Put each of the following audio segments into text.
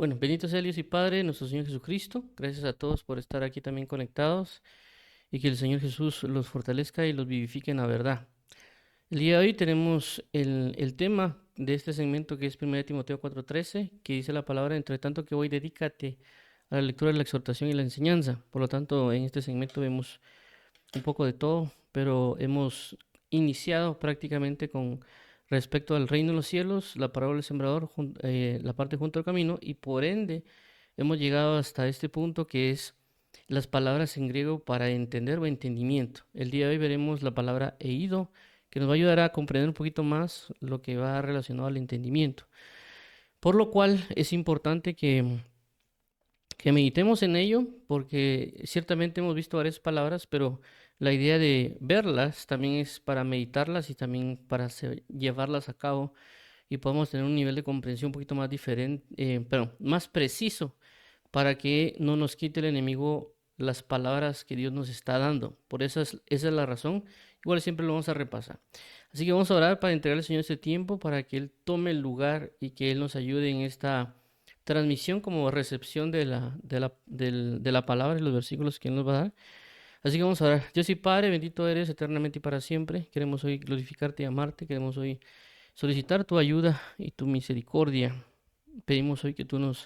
Bueno, bendito sea Dios y Padre, nuestro Señor Jesucristo. Gracias a todos por estar aquí también conectados y que el Señor Jesús los fortalezca y los vivifique en la verdad. El día de hoy tenemos el tema de este segmento que es 1 Timoteo 4:13, que dice la palabra, entre tanto que voy, dedícate a la lectura, la exhortación y la enseñanza. Por lo tanto, en este segmento vemos un poco de todo, pero hemos iniciado prácticamente con respecto al reino de los cielos, la parábola del sembrador, la parte junto al camino, y por ende hemos llegado hasta este punto que es las palabras en griego para entender o entendimiento. El día de hoy veremos la palabra eido, que nos va a ayudar a comprender un poquito más lo que va relacionado al entendimiento. Por lo cual es importante que meditemos en ello, porque ciertamente hemos visto varias palabras, pero la idea de verlas también es para meditarlas y también para llevarlas a cabo y podamos tener un nivel de comprensión un poquito más diferente, pero más preciso, para que no nos quite el enemigo las palabras que Dios nos está dando. Por esa es la razón. Igual siempre lo vamos a repasar. Así que vamos a orar para entregarle al Señor este tiempo, para que Él tome el lugar y que Él nos ayude en esta transmisión como recepción de la palabra y los versículos que Él nos va a dar. Así que vamos a orar. Dios y Padre, bendito eres eternamente y para siempre. Queremos hoy glorificarte y amarte. Queremos hoy solicitar tu ayuda y tu misericordia. Pedimos hoy que tú nos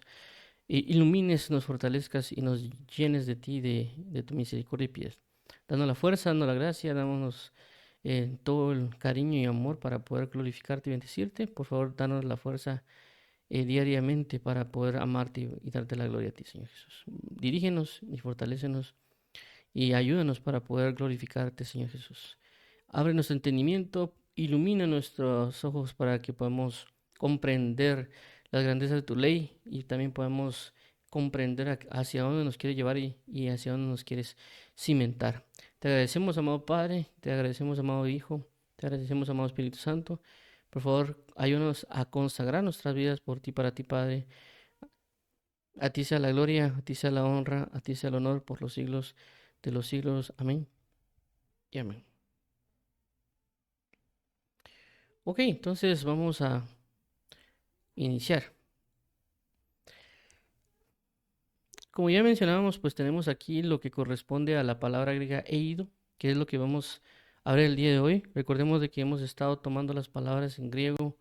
ilumines, nos fortalezcas y nos llenes de ti, de tu misericordia y pies. Danos la fuerza, danos la gracia, dámonos todo el cariño y amor para poder glorificarte y bendecirte. Por favor, danos la fuerza diariamente para poder amarte y darte la gloria a ti, Señor Jesús. Dirígenos y fortalécenos y ayúdanos para poder glorificarte, Señor Jesús. Abre nuestro entendimiento, ilumina nuestros ojos para que podamos comprender las grandezas de tu ley y también podamos comprender hacia dónde nos quieres llevar y hacia dónde nos quieres cimentar. Te agradecemos, amado Padre, te agradecemos, amado Hijo, te agradecemos, amado Espíritu Santo. Por favor, ayúdanos a consagrar nuestras vidas por ti, para ti, Padre. A ti sea la gloria, a ti sea la honra, a ti sea el honor por los siglos de los siglos. Amén y amén. Ok, entonces vamos a iniciar. Como ya mencionábamos, pues tenemos aquí lo que corresponde a la palabra griega eido, que es lo que vamos a ver el día de hoy. Recordemos de que hemos estado tomando las palabras en griego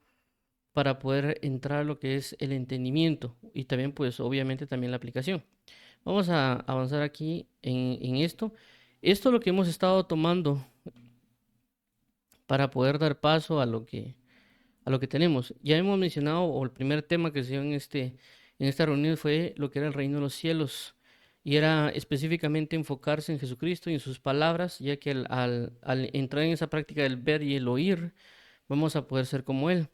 para poder entrar a lo que es el entendimiento y también, pues, obviamente también la aplicación. Vamos a avanzar aquí en esto. Esto es lo que hemos estado tomando para poder dar paso a lo que tenemos. Ya hemos mencionado, o el primer tema que se dio en esta reunión fue lo que era el reino de los cielos, y era específicamente enfocarse en Jesucristo y en sus palabras, ya que al entrar en esa práctica del ver y el oír, vamos a poder ser como Él.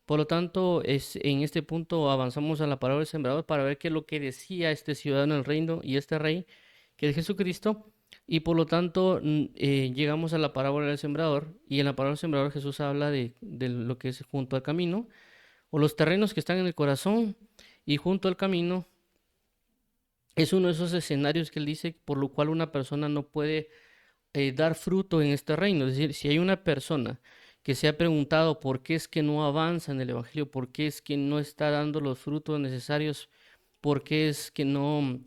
Por lo tanto, en este punto avanzamos a la palabra del sembrador para ver qué es lo que decía este ciudadano del reino y este rey, que es Jesucristo, y por lo tanto llegamos a la parábola del sembrador, y en la parábola del sembrador Jesús habla de lo que es junto al camino, o los terrenos que están en el corazón, y junto al camino es uno de esos escenarios que él dice por lo cual una persona no puede dar fruto en este reino. Es decir, si hay una persona que se ha preguntado por qué es que no avanza en el Evangelio, por qué es que no está dando los frutos necesarios, por qué es que no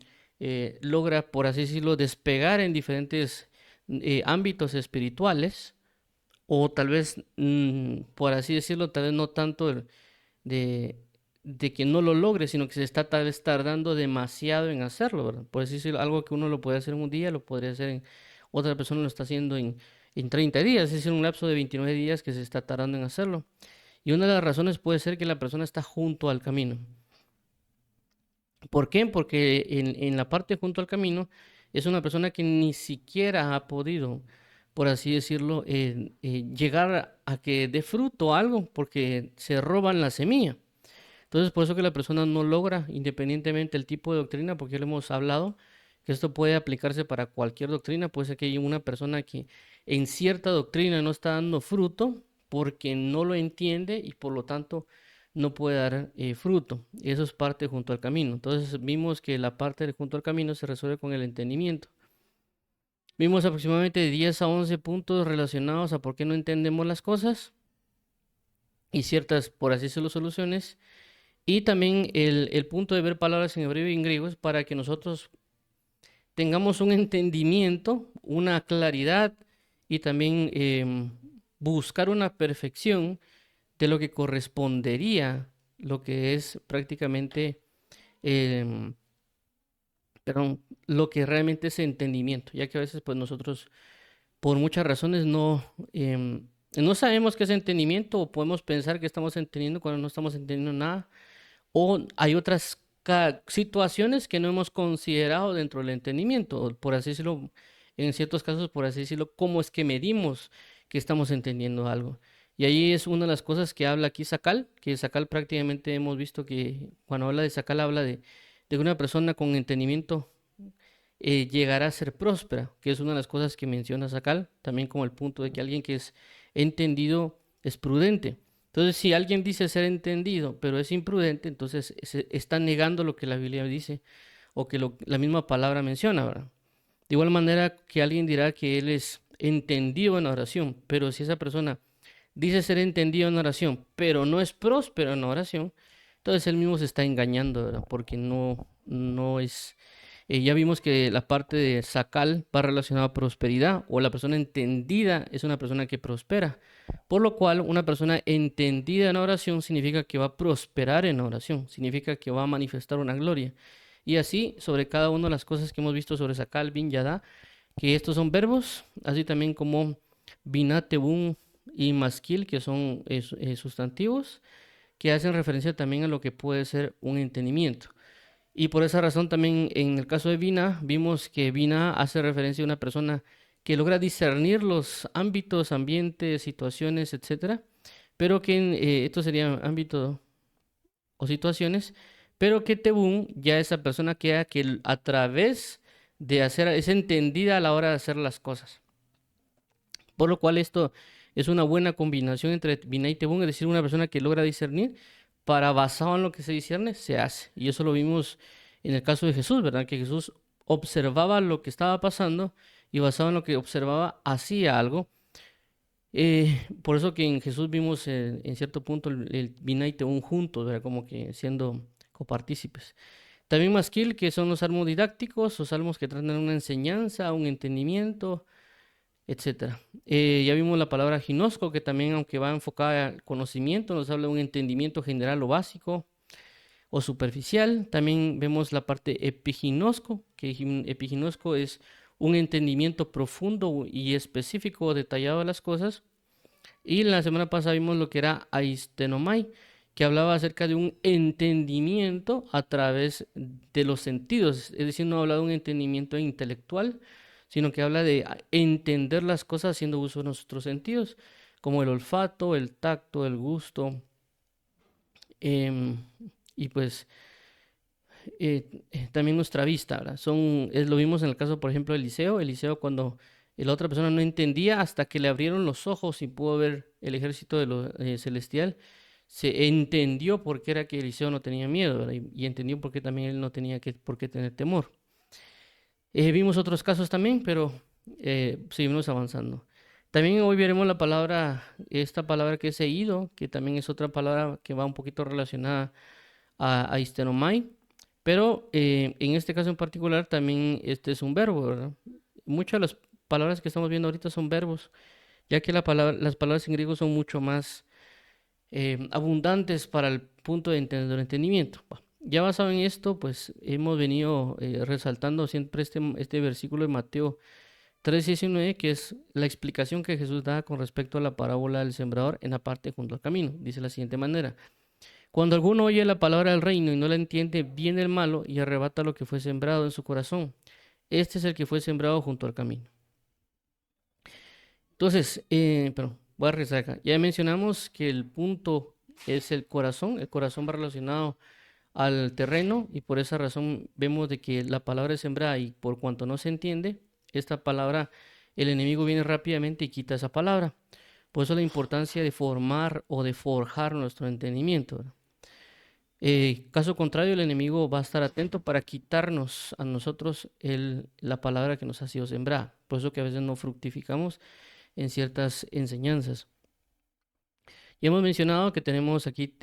logra, por así decirlo, despegar en diferentes ámbitos espirituales, o tal vez, por así decirlo, tal vez no tanto de, de que no lo logre, sino que se está tal vez tardando demasiado en hacerlo, ¿verdad? Por así decirlo, algo que uno lo puede hacer en un día, lo podría hacer en otra persona lo está haciendo en 30 días, es decir, un lapso de 29 días que se está tardando en hacerlo. Y una de las razones puede ser que la persona está junto al camino. ¿Por qué? Porque en la parte junto al camino es una persona que ni siquiera ha podido, por así decirlo, llegar a que dé fruto algo, porque se roban la semilla. Entonces, por eso que la persona no logra, independientemente del tipo de doctrina, porque ya lo hemos hablado, que esto puede aplicarse para cualquier doctrina. Puede ser que haya una persona que en cierta doctrina no está dando fruto porque no lo entiende y por lo tanto no puede dar fruto. Eso es parte junto al camino. Entonces, vimos que la parte de junto al camino se resuelve con el entendimiento. Vimos aproximadamente de 10 a 11 puntos relacionados a por qué no entendemos las cosas y ciertas, por así decirlo, soluciones. Y también el punto de ver palabras en hebreo y en griego es para que nosotros tengamos un entendimiento, una claridad y también buscar una perfección de lo que correspondería, lo que es prácticamente, em, perdón, lo que realmente es entendimiento, ya que a veces pues nosotros por muchas razones no sabemos qué es entendimiento o podemos pensar que estamos entendiendo cuando no estamos entendiendo nada. O hay otras situaciones que no hemos considerado dentro del entendimiento, o por así decirlo, en ciertos casos, por así decirlo, cómo es que medimos que estamos entendiendo algo. Y ahí es una de las cosas que habla aquí Sakal, que Sakal prácticamente hemos visto que cuando habla de Sakal habla de una persona con entendimiento llegará a ser próspera, que es una de las cosas que menciona Sakal, también como el punto de que alguien que es entendido es prudente. Entonces, si alguien dice ser entendido, pero es imprudente, entonces está negando lo que la Biblia dice o que la misma palabra menciona, ¿verdad? De igual manera que alguien dirá que él es entendido en oración, pero si esa persona dice ser entendido en oración, pero no es próspero en oración, entonces él mismo se está engañando, ¿verdad? Porque no es ya vimos que la parte de sacal va relacionada a prosperidad o la persona entendida es una persona que prospera. Por lo cual, una persona entendida en oración significa que va a prosperar en oración, significa que va a manifestar una gloria. Y así sobre cada una de las cosas que hemos visto sobre sacal, bin, yada, que estos son verbos, así también como binah, tebún y masquil, que son sustantivos, que hacen referencia también a lo que puede ser un entendimiento. Y por esa razón también en el caso de Vina, vimos que Vina hace referencia a una persona que logra discernir los ámbitos, ambientes, situaciones, etcétera, pero que esto sería ámbito o situaciones, pero que Tebún ya esa persona que a través de hacer, es entendida a la hora de hacer las cosas. Por lo cual esto es una buena combinación entre Binah y Tebún, es decir, una persona que logra discernir para basado en lo que se discierne, se hace. Y eso lo vimos en el caso de Jesús, ¿verdad? Que Jesús observaba lo que estaba pasando y basado en lo que observaba, hacía algo. Por eso que en Jesús vimos en cierto punto el Binah y Tebún juntos, ¿verdad? Como que siendo copartícipes. También Masquil, que son los salmos didácticos, o salmos que tratan una enseñanza, un entendimiento, etcétera. Ya vimos la palabra ginosco, que también, aunque va enfocada al conocimiento, nos habla de un entendimiento general o básico o superficial. También vemos la parte epiginosco, que epiginosco es un entendimiento profundo y específico, detallado de las cosas. Y la semana pasada vimos lo que era aistenomai, que hablaba acerca de un entendimiento a través de los sentidos, es decir, no habla de un entendimiento intelectual, sino que habla de entender las cosas haciendo uso de nuestros sentidos, como el olfato, el tacto, el gusto, em, y pues también nuestra vista, ¿verdad? Lo vimos en el caso, por ejemplo, de Eliseo. Eliseo cuando la otra persona no entendía hasta que le abrieron los ojos y pudo ver el ejército de lo celestial, se entendió por qué era que Eliseo no tenía miedo, ¿verdad? Y entendió por qué también él no tenía por qué tener temor. Vimos otros casos también, pero seguimos avanzando. También hoy veremos esta palabra que es seído, que también es otra palabra que va un poquito relacionada a histenomai, pero en este caso en particular también este es un verbo, ¿verdad? Muchas de las palabras que estamos viendo ahorita son verbos, ya que las palabras en griego son mucho más abundantes para el punto de entendimiento. Ya basado en esto, pues hemos venido resaltando siempre este versículo de Mateo 3:19, que es la explicación que Jesús da con respecto a la parábola del sembrador en la parte junto al camino. Dice de la siguiente manera: cuando alguno oye la palabra del reino y no la entiende, viene el malo y arrebata lo que fue sembrado en su corazón. Este es el que fue sembrado junto al camino. Entonces, pero voy a regresar acá. Ya mencionamos que el punto es el corazón va relacionado al terreno y por esa razón vemos de que la palabra es sembrada y por cuanto no se entiende, esta palabra, el enemigo viene rápidamente y quita esa palabra. Por eso la importancia de formar o de forjar nuestro entendimiento, ¿verdad? Caso contrario, el enemigo va a estar atento para quitarnos a nosotros la palabra que nos ha sido sembrada. Por eso que a veces no fructificamos en ciertas enseñanzas. Ya hemos mencionado que tenemos aquí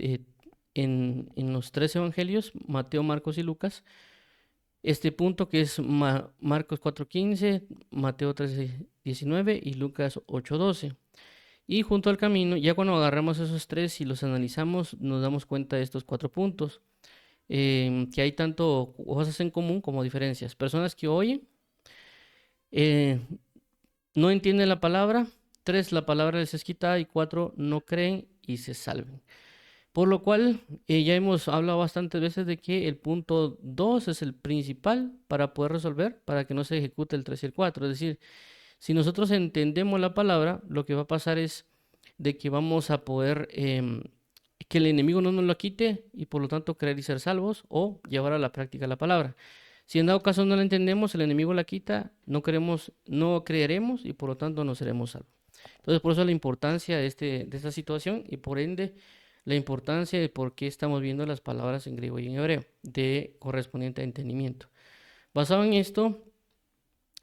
en los tres evangelios, Mateo, Marcos y Lucas, este punto que es Marcos 4:15, Mateo 13:19 y Lucas 8:12. Y junto al camino, ya cuando agarramos esos tres y los analizamos, nos damos cuenta de estos 4 puntos, que hay tanto cosas en común como diferencias. Personas que oyen, eh, no entienden la palabra, 3, la palabra les es quitada y 4, no creen y se salven. Por lo cual, ya hemos hablado bastantes veces de que el punto 2 es el principal para poder resolver, para que no se ejecute el 3 y el 4. Es decir, si nosotros entendemos la palabra, lo que va a pasar es de que vamos a poder que el enemigo no nos lo quite y por lo tanto creer y ser salvos o llevar a la práctica la palabra. Si en dado caso no la entendemos, el enemigo la quita, no creeremos y por lo tanto no seremos salvos. Entonces, por eso la importancia de esta situación y por ende la importancia de por qué estamos viendo las palabras en griego y en hebreo, de correspondiente a entendimiento. Basado en esto,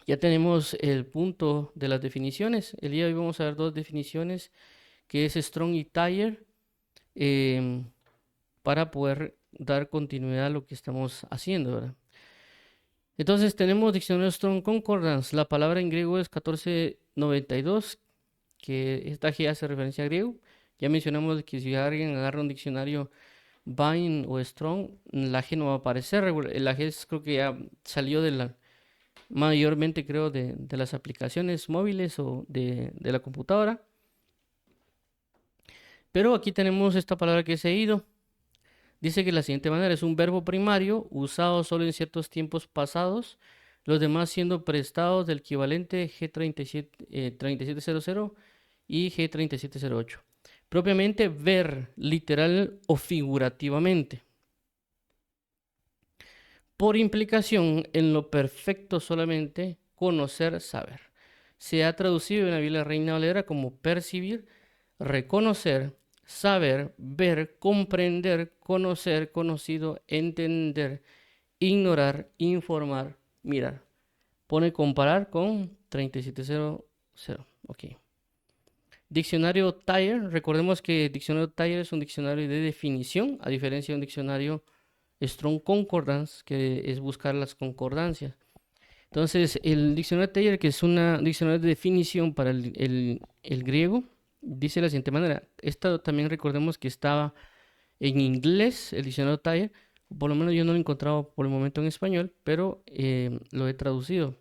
ya tenemos el punto de las definiciones. El día de hoy vamos a ver 2 definiciones, que es Strong y Thayer, para poder dar continuidad a lo que estamos haciendo, ¿verdad? Entonces tenemos diccionario Strong Concordance. La palabra en griego es 1492, que esta G hace referencia a griego. Ya mencionamos que si alguien agarra un diccionario Vine o Strong, la G no va a aparecer. La G creo que ya salió mayormente creo de las aplicaciones móviles o de la computadora. Pero aquí tenemos esta palabra que es ido. Dice que la siguiente manera es un verbo primario usado solo en ciertos tiempos pasados, los demás siendo prestados del equivalente G3700 3700 y G3708. Propiamente ver, literal o figurativamente. Por implicación, en lo perfecto solamente, conocer, saber. Se ha traducido en la Biblia Reina Valera como percibir, reconocer, saber, ver, comprender, conocer, conocido, entender, ignorar, informar, mirar. Pone comparar con 3700. Ok. Diccionario Thayer. Recordemos que diccionario Thayer es un diccionario de definición, a diferencia de un diccionario Strong Concordance, que es buscar las concordancias. Entonces, el diccionario Thayer, que es un diccionario de definición para el griego, dice de la siguiente manera. Esta también recordemos que estaba en inglés, el diccionario Thayer. Por lo menos yo no lo he encontrado por el momento en español, pero lo he traducido.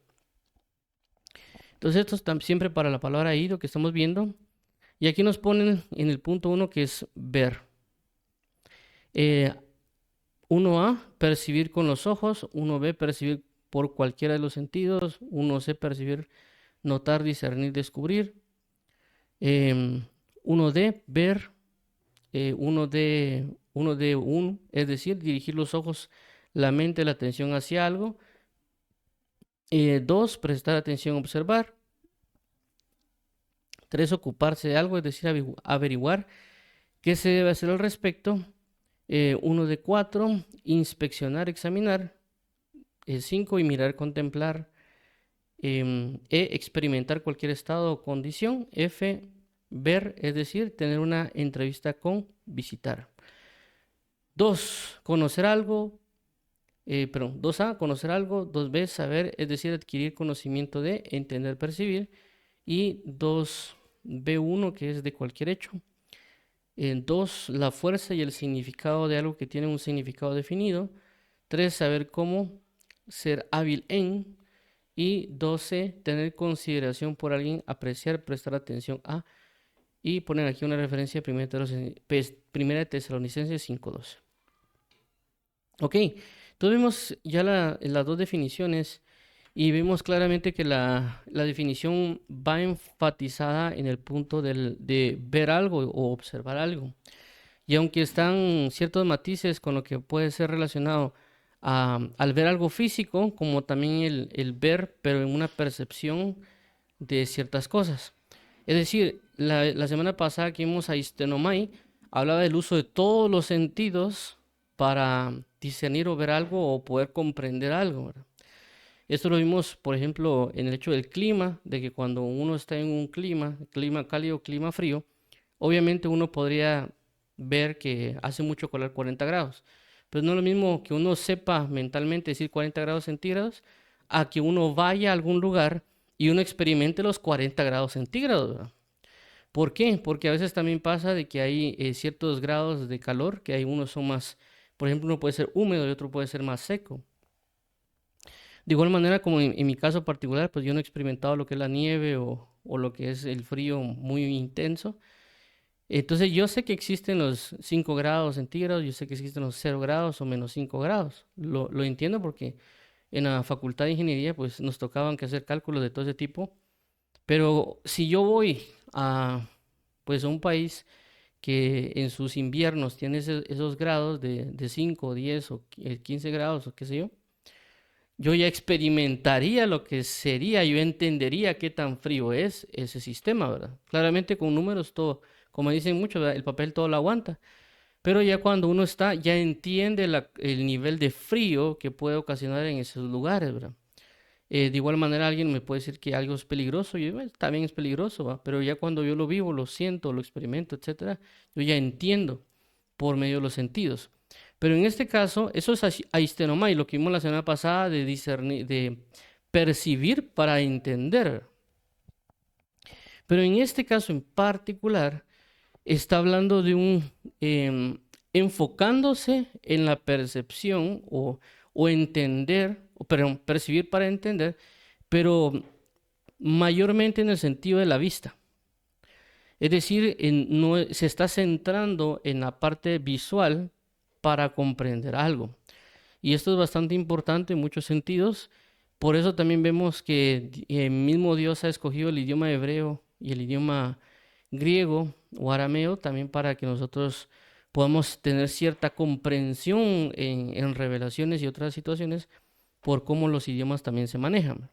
Entonces, esto está siempre para la palabra ido que estamos viendo. Y aquí nos ponen en el punto 1 que es ver. 1A, percibir con los ojos. 1B, percibir por cualquiera de los sentidos. 1C, percibir, notar, discernir, descubrir. 1D, ver. 1D, es decir, dirigir los ojos, la mente, la atención hacia algo. 2, prestar atención, observar. 3, ocuparse de algo, es decir, averiguar qué se debe hacer al respecto. 1D4, inspeccionar, examinar. 5, y mirar, contemplar. Experimentar cualquier estado o condición. F, ver, es decir, tener una entrevista con, visitar. 2, conocer algo. 2A, conocer algo. 2B, saber, es decir, adquirir conocimiento de, entender, percibir. Y 2B1, que es de cualquier hecho. 2, la fuerza y el significado de algo que tiene un significado definido. 3, saber cómo, ser hábil en. Y 12, tener consideración por alguien, apreciar, prestar atención a. Y poner aquí una referencia a 1 Tesalonicenses 5:12. Ok, tuvimos ya las 2 definiciones y vimos claramente que la definición va enfatizada en el punto de ver algo o observar algo. Y aunque están ciertos matices con lo que puede ser relacionado al ver algo físico, como también el ver, pero en una percepción de ciertas cosas. Es decir, la semana pasada que vimos a Istenomai, hablaba del uso de todos los sentidos para discernir o ver algo o poder comprender algo, ¿verdad? Esto lo vimos, por ejemplo, en el hecho del clima, de que cuando uno está en un clima cálido, clima frío, obviamente uno podría ver que hace mucho calor 40 grados. Pero no es lo mismo que uno sepa mentalmente decir 40 grados centígrados a que uno vaya a algún lugar y uno experimente los 40 grados centígrados, ¿verdad? ¿Por qué? Porque a veces también pasa de que hay ciertos grados de calor, que hay unos son más, por ejemplo, uno puede ser húmedo y otro puede ser más seco. De igual manera, como en mi caso particular, pues yo no he experimentado lo que es la nieve o lo que es el frío muy intenso. Entonces yo sé que existen los 5 grados centígrados, yo sé que existen los 0 grados o menos 5 grados. Lo entiendo porque en la facultad de ingeniería pues nos tocaban que hacer cálculos de todo ese tipo. Pero si yo voy a pues a un país que en sus inviernos tiene esos grados de 5, 10 o 15 grados o qué sé yo ya experimentaría lo que sería, yo entendería qué tan frío es ese sistema, ¿verdad? Claramente con números todo, como dicen muchos, ¿verdad? El papel todo lo aguanta, pero ya cuando uno está, ya entiende el nivel de frío que puede ocasionar en esos lugares, ¿verdad? De igual manera alguien me puede decir que algo es peligroso, y yo, "Bueno, también es peligroso, ¿va? Pero ya cuando yo lo vivo, lo siento, lo experimento, etcétera, yo ya entiendo por medio de los sentidos. Pero en este caso, eso es aistenomai, lo que vimos la semana pasada de discernir, de percibir para entender. Pero en este caso en particular, está hablando de un enfocándose en la percepción o entender, o perdón, percibir para entender, pero mayormente en el sentido de la vista. Es decir, no, se está centrando en la parte visual para comprender algo. Y esto es bastante importante en muchos sentidos. Por eso también vemos que el mismo Dios ha escogido el idioma hebreo y el idioma griego o arameo también para que nosotros podamos tener cierta comprensión en revelaciones y otras situaciones por cómo los idiomas también se manejan.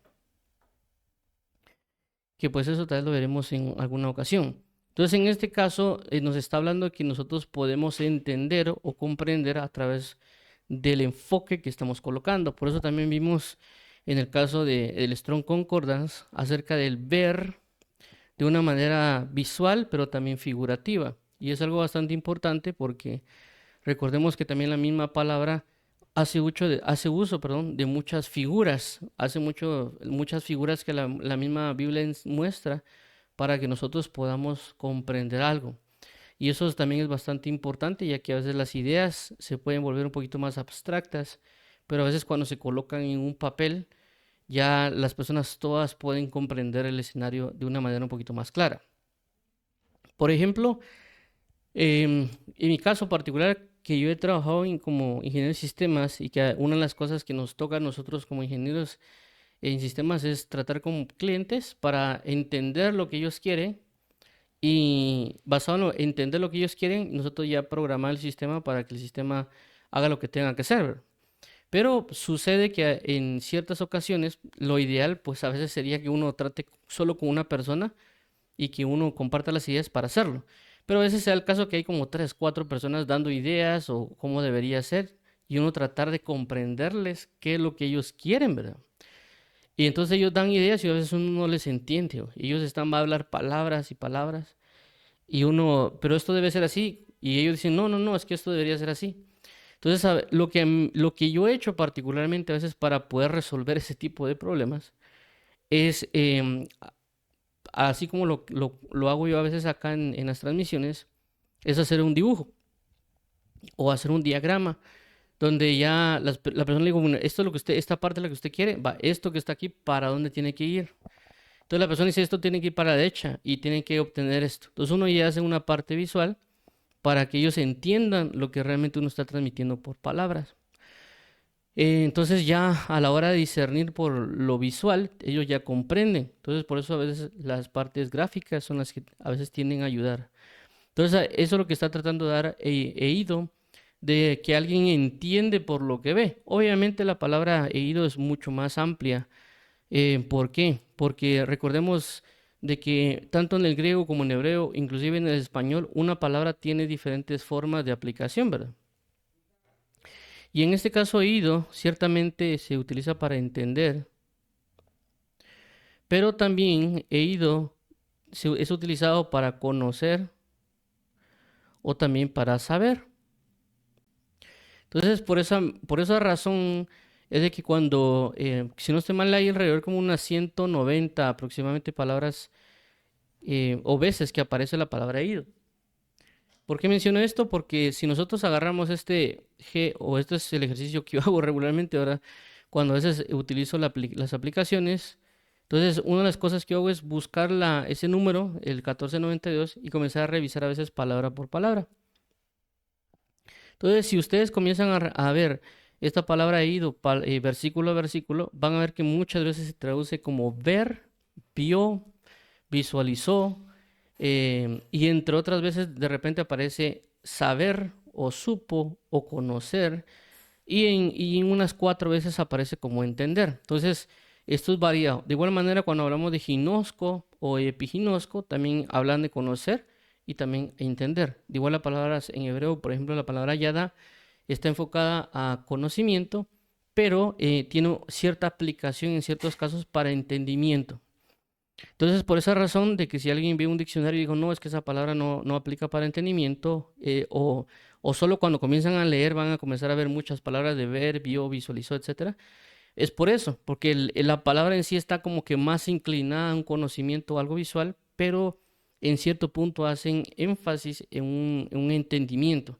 Que pues eso tal vez lo veremos en alguna ocasión. Entonces, en este caso, nos está hablando de que nosotros podemos entender o comprender a través del enfoque que estamos colocando. Por eso también vimos en el caso del Strong Concordance acerca del ver de una manera visual, pero también figurativa. Y es algo bastante importante porque recordemos que también la misma palabra hace uso, perdón, de muchas figuras, muchas figuras que la misma Biblia muestra para que nosotros podamos comprender algo. Y eso también es bastante importante, ya que a veces las ideas se pueden volver un poquito más abstractas, pero a veces cuando se colocan en un papel, ya las personas todas pueden comprender el escenario de una manera un poquito más clara. Por ejemplo, en mi caso particular, que yo he trabajado como ingeniero de sistemas y que una de las cosas que nos toca a nosotros como ingenieros en sistemas es tratar con clientes para entender lo que ellos quieren y basado en entender lo que ellos quieren, nosotros ya programar el sistema para que el sistema haga lo que tenga que hacer. Pero sucede que en ciertas ocasiones lo ideal pues a veces sería que uno trate solo con una persona y que uno comparta las ideas para hacerlo. Pero a veces sea el caso que hay como tres, cuatro personas dando ideas o cómo debería ser y uno tratar de comprenderles qué es lo que ellos quieren, ¿verdad? Y entonces ellos dan ideas y a veces uno no les entiende. Ellos están va a hablar palabras y palabras y uno, pero esto debe ser así. Y ellos dicen, no, no, no, es que esto debería ser así. Entonces, lo que yo he hecho particularmente a veces para poder resolver ese tipo de problemas es, así como lo hago yo a veces acá en las transmisiones, es hacer un dibujo o hacer un diagrama donde ya la persona le digo, bueno, esto es lo que usted, esta parte es la que usted quiere, va, esto que está aquí, ¿para dónde tiene que ir? Entonces la persona dice, esto tiene que ir para la derecha y tiene que obtener esto. Entonces uno ya hace una parte visual para que ellos entiendan lo que realmente uno está transmitiendo por palabras. Entonces ya a la hora de discernir por lo visual, ellos ya comprenden. Entonces por eso a veces las partes gráficas son las que a veces tienden a ayudar. Entonces eso es lo que está tratando de dar Eido, de que alguien entiende por lo que ve. Obviamente la palabra Eido es mucho más amplia. ¿Por qué? Porque recordemos de que tanto en el griego como en hebreo, inclusive en el español, una palabra tiene diferentes formas de aplicación, ¿verdad? Y en este caso, oído ciertamente se utiliza para entender, pero también oído es utilizado para conocer o también para saber. Entonces, por esa razón es de que cuando, si no estoy mal, hay alrededor como unas 190 aproximadamente palabras o veces que aparece la palabra ido. ¿Por qué menciono esto? Porque si nosotros agarramos este G, o este es el ejercicio que yo hago regularmente ahora, cuando a veces utilizo las aplicaciones, entonces una de las cosas que hago es buscar ese número, el 1492, y comenzar a revisar a veces palabra por palabra. Entonces, si ustedes comienzan a ver esta palabra ido, versículo a versículo, van a ver que muchas veces se traduce como ver, vio, visualizó, y entre otras veces de repente aparece saber o supo o conocer, y en unas 4 veces aparece como entender. Entonces, esto es variado. De igual manera, cuando hablamos de ginosco o epiginosco, también hablan de conocer y también entender. De igual las palabras en hebreo, por ejemplo, la palabra yada está enfocada a conocimiento, pero tiene cierta aplicación en ciertos casos para entendimiento. Entonces, por esa razón de que si alguien ve un diccionario y digo, no, es que esa palabra no aplica para entendimiento, o solo cuando comienzan a leer van a comenzar a ver muchas palabras de ver, vio, visualizó, etcétera, es por eso, porque la palabra en sí está como que más inclinada a un conocimiento o algo visual, pero en cierto punto hacen énfasis en un entendimiento.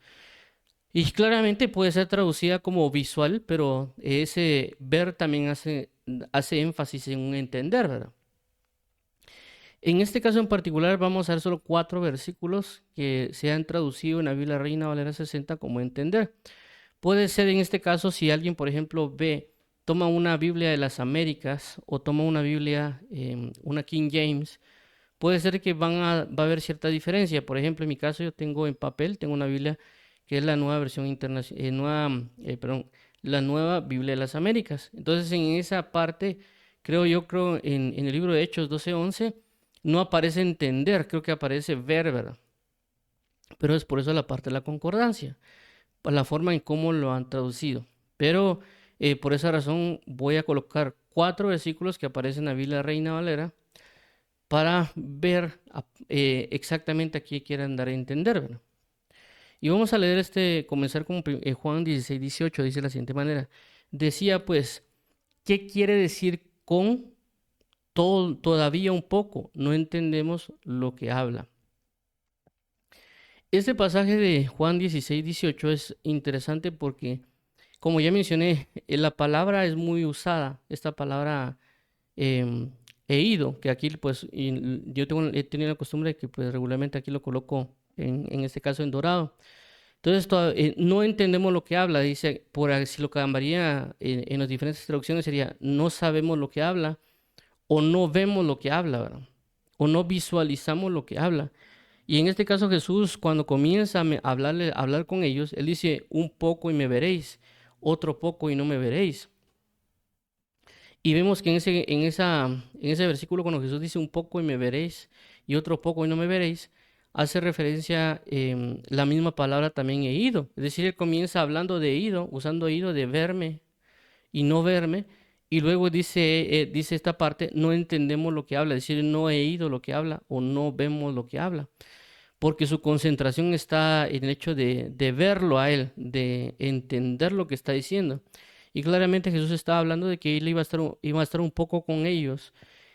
Y claramente puede ser traducida como visual, pero ese ver también hace énfasis en un entender, ¿verdad? En este caso en particular vamos a ver solo 4 versículos que se han traducido en la Biblia Reina Valera 60 como entender. Puede ser en este caso si alguien, por ejemplo, toma una Biblia de las Américas o toma una Biblia, una King James, puede ser que va a haber cierta diferencia. Por ejemplo, en mi caso yo tengo en papel, tengo una Biblia que es la nueva versión internacional, perdón, la nueva Biblia de las Américas. Entonces en esa parte, creo en el libro de Hechos 12:11, no aparece entender, creo que aparece ver, ¿verdad? Pero es por eso la parte de la concordancia, por la forma en cómo lo han traducido. Pero por esa razón voy a colocar 4 versículos que aparecen en la Biblia Reina Valera para ver exactamente a qué quieren dar a entender, ¿verdad? Y vamos a leer comenzar con Juan 16:18, dice de la siguiente manera. Decía pues, ¿qué quiere decir con todavía un poco? No entendemos lo que habla. Este pasaje de Juan 16:18 es interesante porque, como ya mencioné, la palabra es muy usada, esta palabra em, he ido, que aquí pues yo he tenido la costumbre de que pues regularmente aquí lo coloco en este caso en dorado. Entonces no entendemos lo que habla, dice, si lo cambiaría en las diferentes traducciones sería no sabemos lo que habla o no vemos lo que habla, ¿verdad? O no visualizamos lo que habla. Y en este caso Jesús cuando comienza a hablar con ellos, él dice un poco y me veréis, otro poco y no me veréis. Y vemos que en ese versículo cuando Jesús dice un poco y me veréis y otro poco y no me veréis, hace referencia la misma palabra también he ido. Es decir, él comienza hablando de ido, usando ido de verme y no verme. Y luego dice esta parte, no entendemos lo que habla, es decir, no he ido lo que habla o no vemos lo que habla. Porque su concentración está en el hecho de verlo a él, de entender lo que está diciendo. Y claramente Jesús estaba hablando de que él iba a estar un poco con ellos,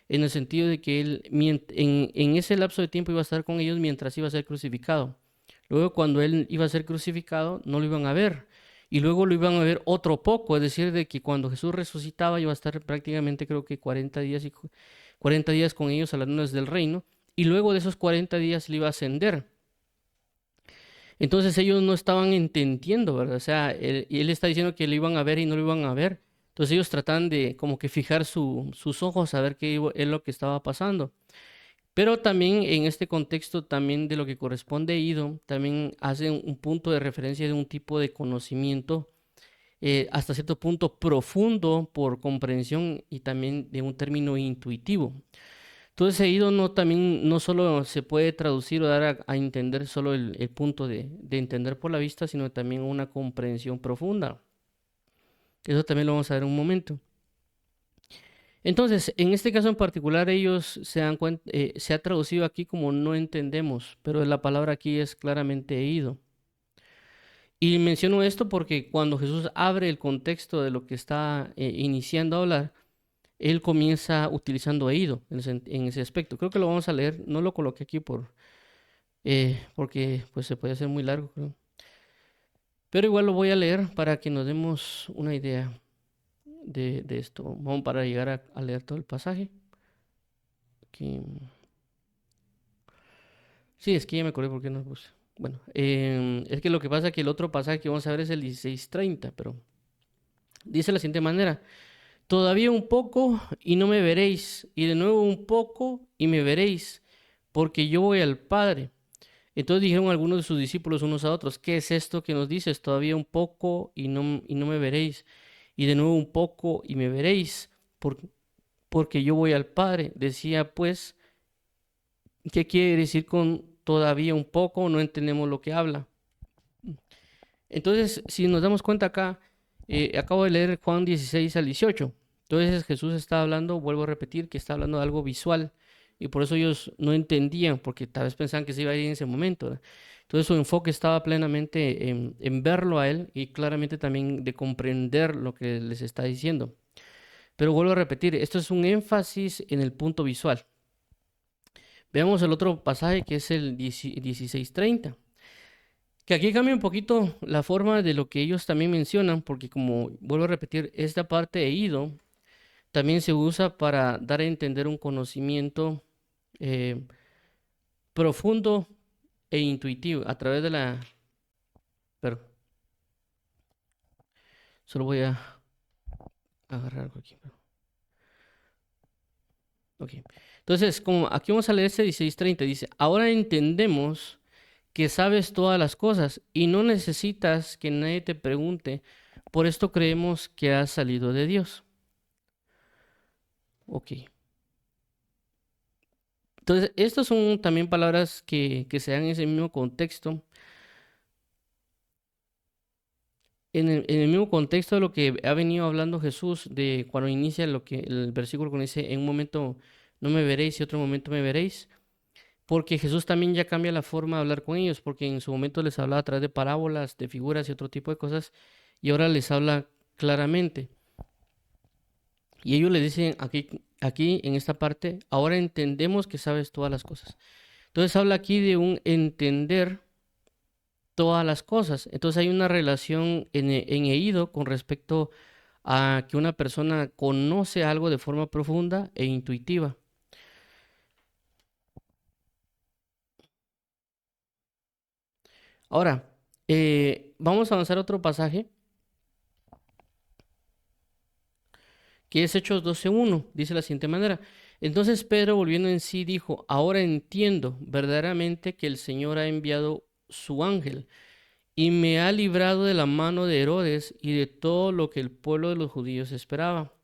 en el sentido de que él en ese lapso de tiempo iba a estar con ellos mientras iba a ser crucificado. Luego cuando él iba a ser crucificado no lo iban a ver. Y luego lo iban a ver otro poco, es decir, de que cuando Jesús resucitaba iba a estar prácticamente creo que 40 días, 40 días con ellos a las lunas del reino. Y luego de esos 40 días le iba a ascender. Entonces ellos no estaban entendiendo, ¿verdad? O sea, y él está diciendo que lo iban a ver y no lo iban a ver. Entonces ellos tratan de como que fijar sus ojos a ver es lo que estaba pasando. Pero también en este contexto también de lo que corresponde a Ido, también hace un punto de referencia de un tipo de conocimiento hasta cierto punto profundo por comprensión y también de un término intuitivo. Entonces, seguido también no solo se puede traducir o dar a entender solo el punto de entender por la vista, sino también una comprensión profunda. Eso también lo vamos a ver en un momento. Entonces, en este caso en particular, ellos se dan cuenta, se ha traducido aquí como no entendemos, pero la palabra aquí es claramente he ido. Y menciono esto porque cuando Jesús abre el contexto de lo que está iniciando a hablar, él comienza utilizando he ido en ese aspecto. Creo que lo vamos a leer, no lo coloqué aquí porque pues se puede hacer muy largo, creo. Pero igual lo voy a leer para que nos demos una idea de esto. Vamos para llegar a leer todo el pasaje. Aquí. Sí, es que ya me acordé por qué no lo puse. Bueno, es que lo que pasa es que el otro pasaje que vamos a ver es el 16:30, pero dice de la siguiente manera: todavía un poco y no me veréis, y de nuevo un poco y me veréis, porque yo voy al Padre. Entonces dijeron algunos de sus discípulos unos a otros: ¿qué es esto que nos dices? Todavía un poco y no me veréis, y de nuevo un poco y me veréis, porque yo voy al Padre. Decía pues, ¿qué quiere decir con todavía un poco? No entendemos lo que habla. Entonces, si nos damos cuenta acá, acabo de leer Juan 16 al 18. Entonces Jesús está hablando, vuelvo a repetir, que está hablando de algo visual. Y por eso ellos no entendían, porque tal vez pensaban que se iba a ir en ese momento, ¿verdad? Entonces su enfoque estaba plenamente en verlo a él y claramente también de comprender lo que les está diciendo. Pero vuelvo a repetir, esto es un énfasis en el punto visual. Veamos el otro pasaje que es el 16:30. Que aquí cambia un poquito la forma de lo que ellos también mencionan, porque como vuelvo a repetir, esta parte he ido también se usa para dar a entender un conocimiento eh, profundo e intuitivo a través de la... Pero solo voy a agarrar algo aquí. Ok. Entonces, como aquí vamos a leer este 16:30, dice: ahora entendemos que sabes todas las cosas y no necesitas que nadie te pregunte, por esto creemos que has salido de Dios. Ok. Entonces, estas son también palabras que se dan en ese mismo contexto. En el mismo contexto de lo que ha venido hablando Jesús, de cuando inicia lo que el versículo que dice: en un momento no me veréis y otro momento me veréis. Porque Jesús también ya cambia la forma de hablar con ellos, porque en su momento les hablaba a través de parábolas, de figuras y otro tipo de cosas, y ahora les habla claramente. Y ellos le dicen aquí en esta parte: ahora entendemos que sabes todas las cosas. Entonces habla aquí de un entender todas las cosas. Entonces hay una relación en Eido con respecto a que una persona conoce algo de forma profunda e intuitiva. Ahora, vamos a avanzar a otro pasaje que es Hechos 12:1. Dice de la siguiente manera: entonces Pedro, volviendo en sí, dijo: ahora entiendo verdaderamente que el Señor ha enviado su ángel y me ha librado de la mano de Herodes y de todo lo que el pueblo de los judíos esperaba.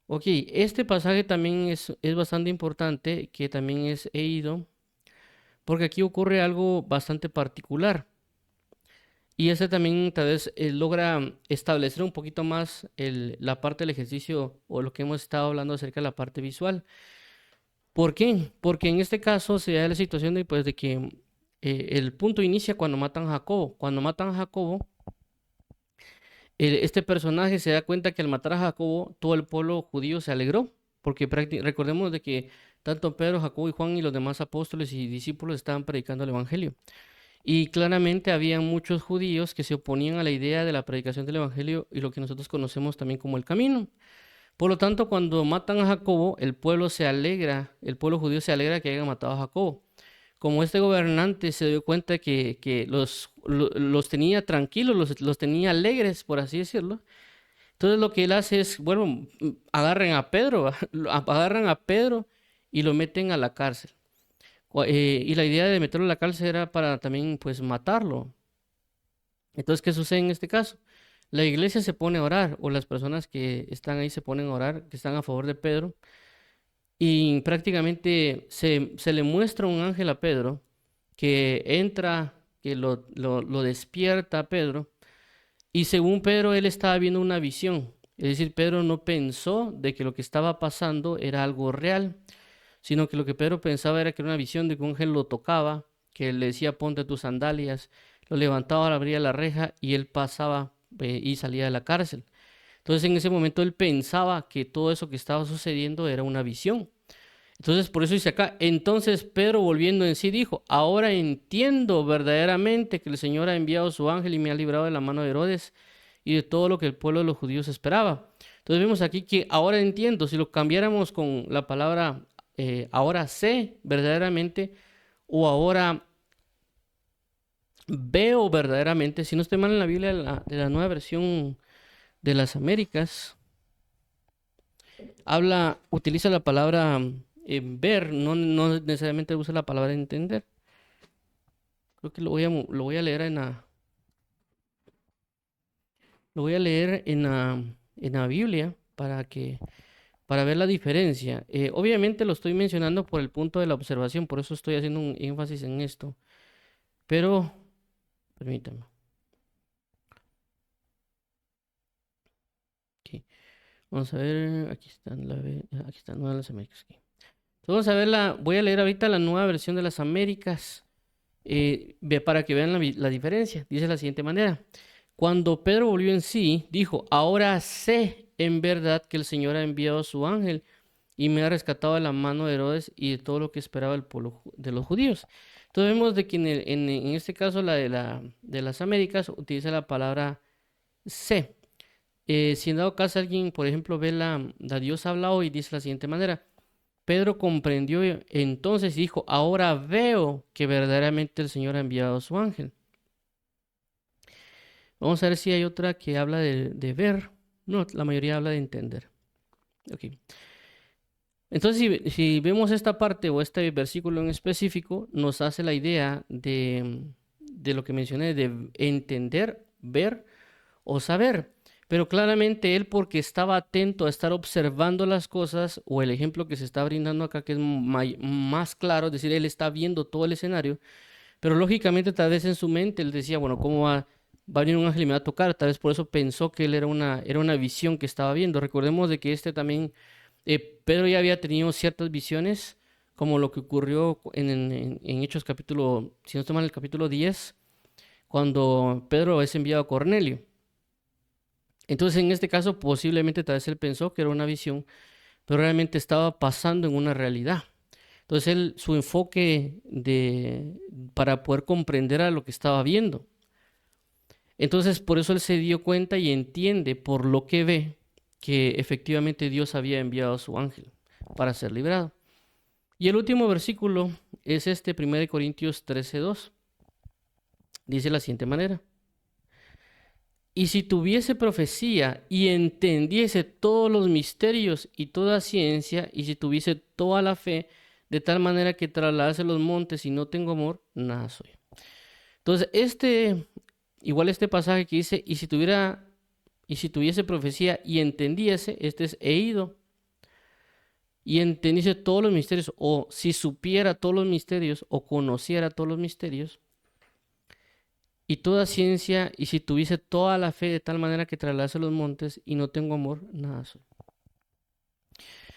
Ok, este pasaje también es bastante importante, que también es he ido, porque aquí ocurre algo bastante particular. Y este también tal vez logra establecer un poquito más la parte del ejercicio o lo que hemos estado hablando acerca de la parte visual. ¿Por qué? Porque en este caso se da la situación de, pues, de que el punto inicia cuando matan a Jacobo. Cuando matan a Jacobo, este personaje se da cuenta que al matar a Jacobo, todo el pueblo judío se alegró, porque recordemos de que tanto Pedro, Jacobo y Juan y los demás apóstoles y discípulos estaban predicando el evangelio. Y claramente había muchos judíos que se oponían a la idea de la predicación del evangelio y lo que nosotros conocemos también como el camino. Por lo tanto, cuando matan a Jacobo, el pueblo se alegra, el pueblo judío se alegra que hayan matado a Jacobo. Como este gobernante se dio cuenta que los tenía tranquilos, los tenía alegres, por así decirlo, entonces lo que él hace es, bueno, agarren a Pedro, agarran a Pedro y lo meten a la cárcel. Y la idea de meterlo a la cárcel era para también, pues, matarlo. Entonces, ¿qué sucede en este caso? La iglesia se pone a orar, o las personas que están ahí se ponen a orar, que están a favor de Pedro, y prácticamente se le muestra un ángel a Pedro que entra, que lo despierta a Pedro, y según Pedro, él estaba viendo una visión. Es decir, Pedro no pensó de que lo que estaba pasando era algo real, sino que lo que Pedro pensaba era que era una visión de que un ángel lo tocaba, que le decía ponte tus sandalias, lo levantaba, abría la reja y él pasaba y salía de la cárcel. Entonces en ese momento él pensaba que todo eso que estaba sucediendo era una visión. Entonces por eso dice acá, entonces Pedro volviendo en sí dijo, ahora entiendo verdaderamente que el Señor ha enviado su ángel y me ha librado de la mano de Herodes y de todo lo que el pueblo de los judíos esperaba. Entonces vemos aquí que ahora entiendo, si lo cambiáramos con la palabra ahora sé verdaderamente o ahora veo verdaderamente, si no estoy mal en la Biblia de la nueva versión de las Américas, utiliza la palabra ver, no necesariamente usa la palabra entender. Creo que lo voy a leer lo voy a leer en la Biblia para ver la diferencia. Obviamente lo estoy mencionando por el punto de la observación, por eso estoy haciendo un énfasis en esto. Pero, permítame. Aquí. Vamos a ver, aquí están Nueva las Américas. Aquí. Vamos a ver voy a leer ahorita la nueva versión de las Américas para que vean la diferencia. Dice de la siguiente manera. Cuando Pedro volvió en sí, dijo, ahora sé en verdad que el Señor ha enviado a su ángel y me ha rescatado de la mano de Herodes y de todo lo que esperaba el pueblo de los judíos. Entonces vemos de que en este caso de las Américas utiliza la palabra sé. Si en dado caso alguien, por ejemplo, ve la Dios habla hoy, dice de la siguiente manera. Pedro comprendió entonces y dijo, ahora veo que verdaderamente el Señor ha enviado a su ángel. Vamos a ver si hay otra que habla de ver. No, la mayoría habla de entender. Ok. Entonces, si vemos esta parte o este versículo en específico, nos hace la idea de lo que mencioné, de entender, ver o saber. Pero claramente él, porque estaba atento a estar observando las cosas, o el ejemplo que se está brindando acá, que es más claro, es decir, él está viendo todo el escenario, pero lógicamente tal vez en su mente él decía, bueno, ¿cómo va a venir un ángel y me va a tocar? Tal vez por eso pensó que él era una visión que estaba viendo. Recordemos de que Pedro ya había tenido ciertas visiones, como lo que ocurrió en Hechos capítulo, si no estoy mal, el capítulo 10, cuando Pedro es enviado a Cornelio. Entonces, en este caso, posiblemente tal vez él pensó que era una visión, pero realmente estaba pasando en una realidad. Entonces, su enfoque para poder comprender a lo que estaba viendo. Entonces, por eso él se dio cuenta y entiende por lo que ve que efectivamente Dios había enviado a su ángel para ser librado. Y el último versículo es 1 Corintios 13:2. Dice de la siguiente manera. Y si tuviese profecía y entendiese todos los misterios y toda ciencia, y si tuviese toda la fe, de tal manera que trasladase los montes y no tengo amor, nada soy. Entonces, igual este pasaje que dice, y si tuviese profecía y entendiese, este es he ido, y entendiese todos los misterios, o si supiera todos los misterios, o conociera todos los misterios, y toda ciencia, y si tuviese toda la fe de tal manera que trasladase los montes y no tengo amor, nada soy.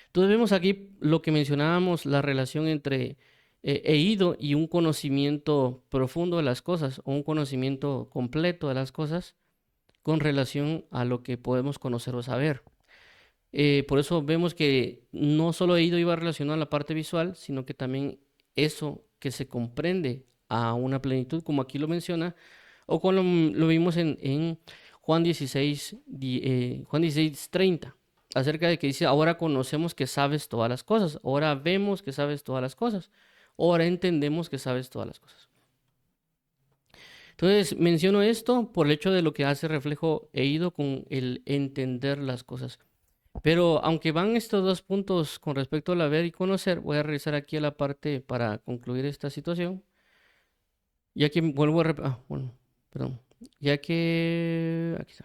Entonces vemos aquí lo que mencionábamos, la relación entre he ido y un conocimiento profundo de las cosas, o un conocimiento completo de las cosas, con relación a lo que podemos conocer o saber. Por eso vemos que no solo he ido iba relacionado a la parte visual, sino que también eso que se comprende a una plenitud, como aquí lo menciona, o como lo vimos en Juan 16, Juan 16:30, acerca de que dice, ahora conocemos que sabes todas las cosas, ahora vemos que sabes todas las cosas, ahora entendemos que sabes todas las cosas. Entonces menciono esto por el hecho de lo que hace reflejo he ido con el entender las cosas. Pero aunque van estos dos puntos con respecto al ver y conocer, voy a regresar aquí a la parte para concluir esta situación. Ya que vuelvo a bueno, perdón. Ya que aquí está.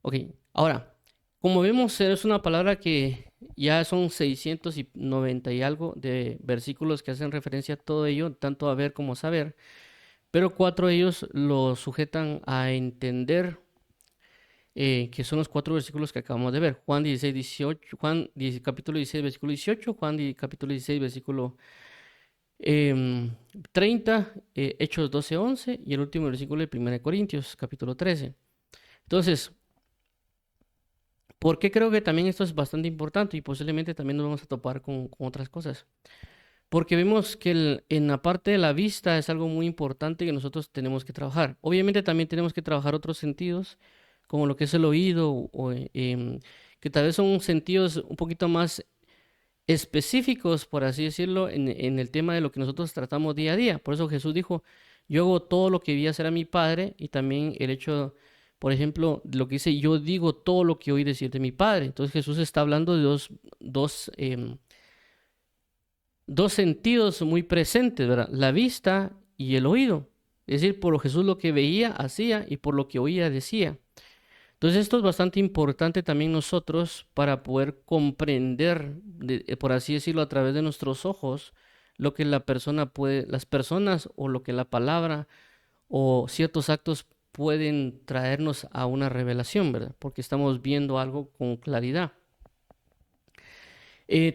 Ok, ahora, como vemos, es una palabra que ya son 690 y algo de versículos que hacen referencia a todo ello, tanto a ver como a saber, pero 4 de ellos lo sujetan a entender. que son los 4 versículos que acabamos de ver. Juan 16, 18, capítulo 16, versículo 18, capítulo 16, versículo 30, Hechos 12, 11 y el último versículo de 1 Corintios, capítulo 13. Entonces, ¿por qué creo que también esto es bastante importante y posiblemente también nos vamos a topar con otras cosas? Porque vemos que en la parte de la vista es algo muy importante que nosotros tenemos que trabajar. Obviamente también tenemos que trabajar otros sentidos, como lo que es el oído, que tal vez son sentidos un poquito más específicos, por así decirlo, en el tema de lo que nosotros tratamos día a día. Por eso Jesús dijo, yo hago todo lo que vi hacer a mi Padre, y también el hecho, por ejemplo, de lo que dice, yo digo todo lo que oí decir de mi Padre. Entonces Jesús está hablando de dos sentidos muy presentes, ¿verdad? La vista y el oído. Es decir, por lo Jesús lo que veía, hacía, y por lo que oía, decía. Entonces esto es bastante importante también nosotros para poder comprender, por así decirlo, a través de nuestros ojos, lo que la persona puede, las personas o lo que la palabra o ciertos actos pueden traernos a una revelación, ¿verdad? Porque estamos viendo algo con claridad.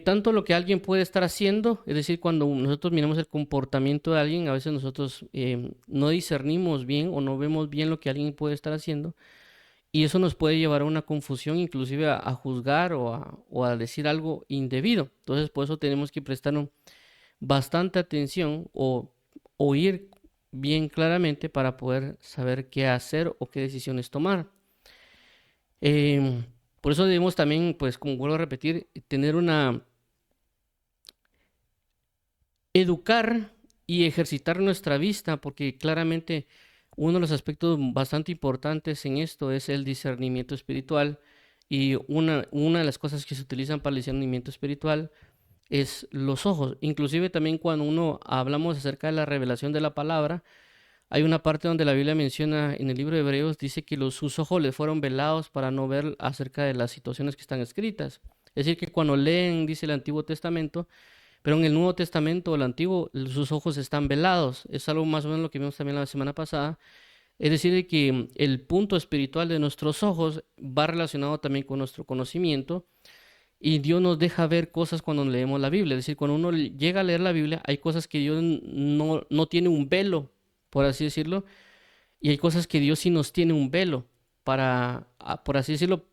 Tanto lo que alguien puede estar haciendo, es decir, cuando nosotros miramos el comportamiento de alguien, a veces nosotros no discernimos bien o no vemos bien lo que alguien puede estar haciendo, y eso nos puede llevar a una confusión, inclusive a juzgar o a decir algo indebido. Entonces, por eso tenemos que prestar bastante atención o oír bien claramente para poder saber qué hacer o qué decisiones tomar. Em, por eso debemos también, pues, como vuelvo a repetir, tener educar y ejercitar nuestra vista, porque claramente uno de los aspectos bastante importantes en esto es el discernimiento espiritual, y una de las cosas que se utilizan para el discernimiento espiritual es los ojos. Inclusive también cuando uno hablamos acerca de la revelación de la palabra, hay una parte donde la Biblia menciona en el libro de Hebreos, dice que sus ojos le fueron velados para no ver acerca de las situaciones que están escritas. Es decir, que cuando leen, dice el Antiguo Testamento, pero en el Nuevo Testamento, el Antiguo, sus ojos están velados. Es algo más o menos lo que vimos también la semana pasada. Es decir, de que el punto espiritual de nuestros ojos va relacionado también con nuestro conocimiento, y Dios nos deja ver cosas cuando leemos la Biblia. Es decir, cuando uno llega a leer la Biblia, hay cosas que Dios no tiene un velo, por así decirlo, y hay cosas que Dios sí nos tiene un velo por así decirlo.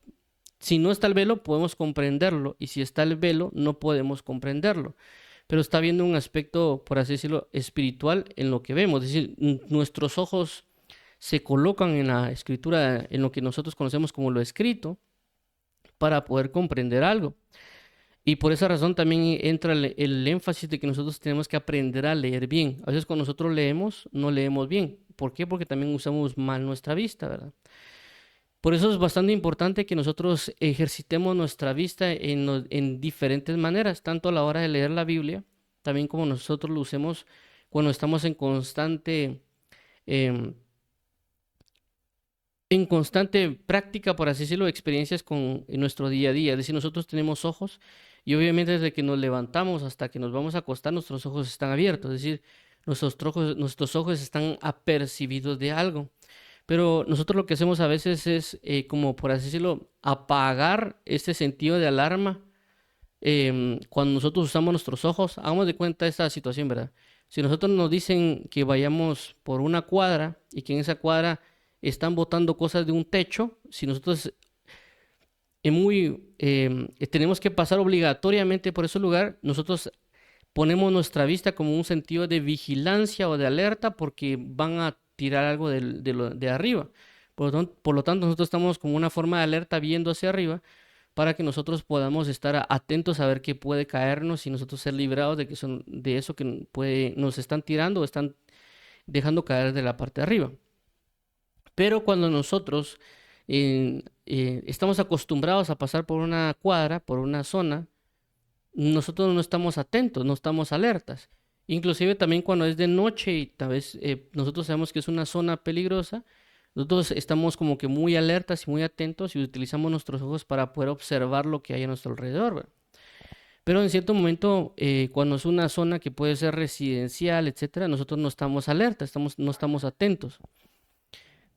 Si no está el velo, podemos comprenderlo, y si está el velo, no podemos comprenderlo. Pero está viendo un aspecto, por así decirlo, espiritual en lo que vemos. Es decir, nuestros ojos se colocan en la escritura, en lo que nosotros conocemos como lo escrito, para poder comprender algo. Y por esa razón también entra el énfasis de que nosotros tenemos que aprender a leer bien. A veces cuando nosotros leemos, no leemos bien. ¿Por qué? Porque también usamos mal nuestra vista, ¿verdad? Por eso es bastante importante que nosotros ejercitemos nuestra vista en diferentes maneras, tanto a la hora de leer la Biblia, también como nosotros lo usemos cuando estamos em, en constante práctica, por así decirlo, experiencias en nuestro día a día. Es decir, nosotros tenemos ojos, y obviamente desde que nos levantamos hasta que nos vamos a acostar, nuestros ojos están abiertos. Es decir, nuestros ojos están apercibidos de algo. Pero nosotros lo que hacemos a veces es, como por así decirlo, apagar este sentido de alarma cuando nosotros usamos nuestros ojos. Hagamos de cuenta esta situación, ¿verdad? Si nosotros nos dicen que vayamos por una cuadra y que en esa cuadra están botando cosas de un techo, si nosotros tenemos que pasar obligatoriamente por ese lugar, nosotros ponemos nuestra vista como un sentido de vigilancia o de alerta, porque van a tirar algo de arriba. Por lo tanto, nosotros estamos como una forma de alerta viendo hacia arriba, para que nosotros podamos estar atentos a ver qué puede caernos y nosotros ser librados de eso que nos están tirando o están dejando caer de la parte de arriba. Pero cuando nosotros estamos acostumbrados a pasar por una cuadra, por una zona, nosotros no estamos atentos, no estamos alertas. Inclusive también cuando es de noche y tal vez nosotros sabemos que es una zona peligrosa, nosotros estamos como que muy alertas y muy atentos, y utilizamos nuestros ojos para poder observar lo que hay a nuestro alrededor, ¿verdad? Pero en cierto momento, cuando es una zona que puede ser residencial, etcétera, nosotros no estamos alertas, no estamos atentos.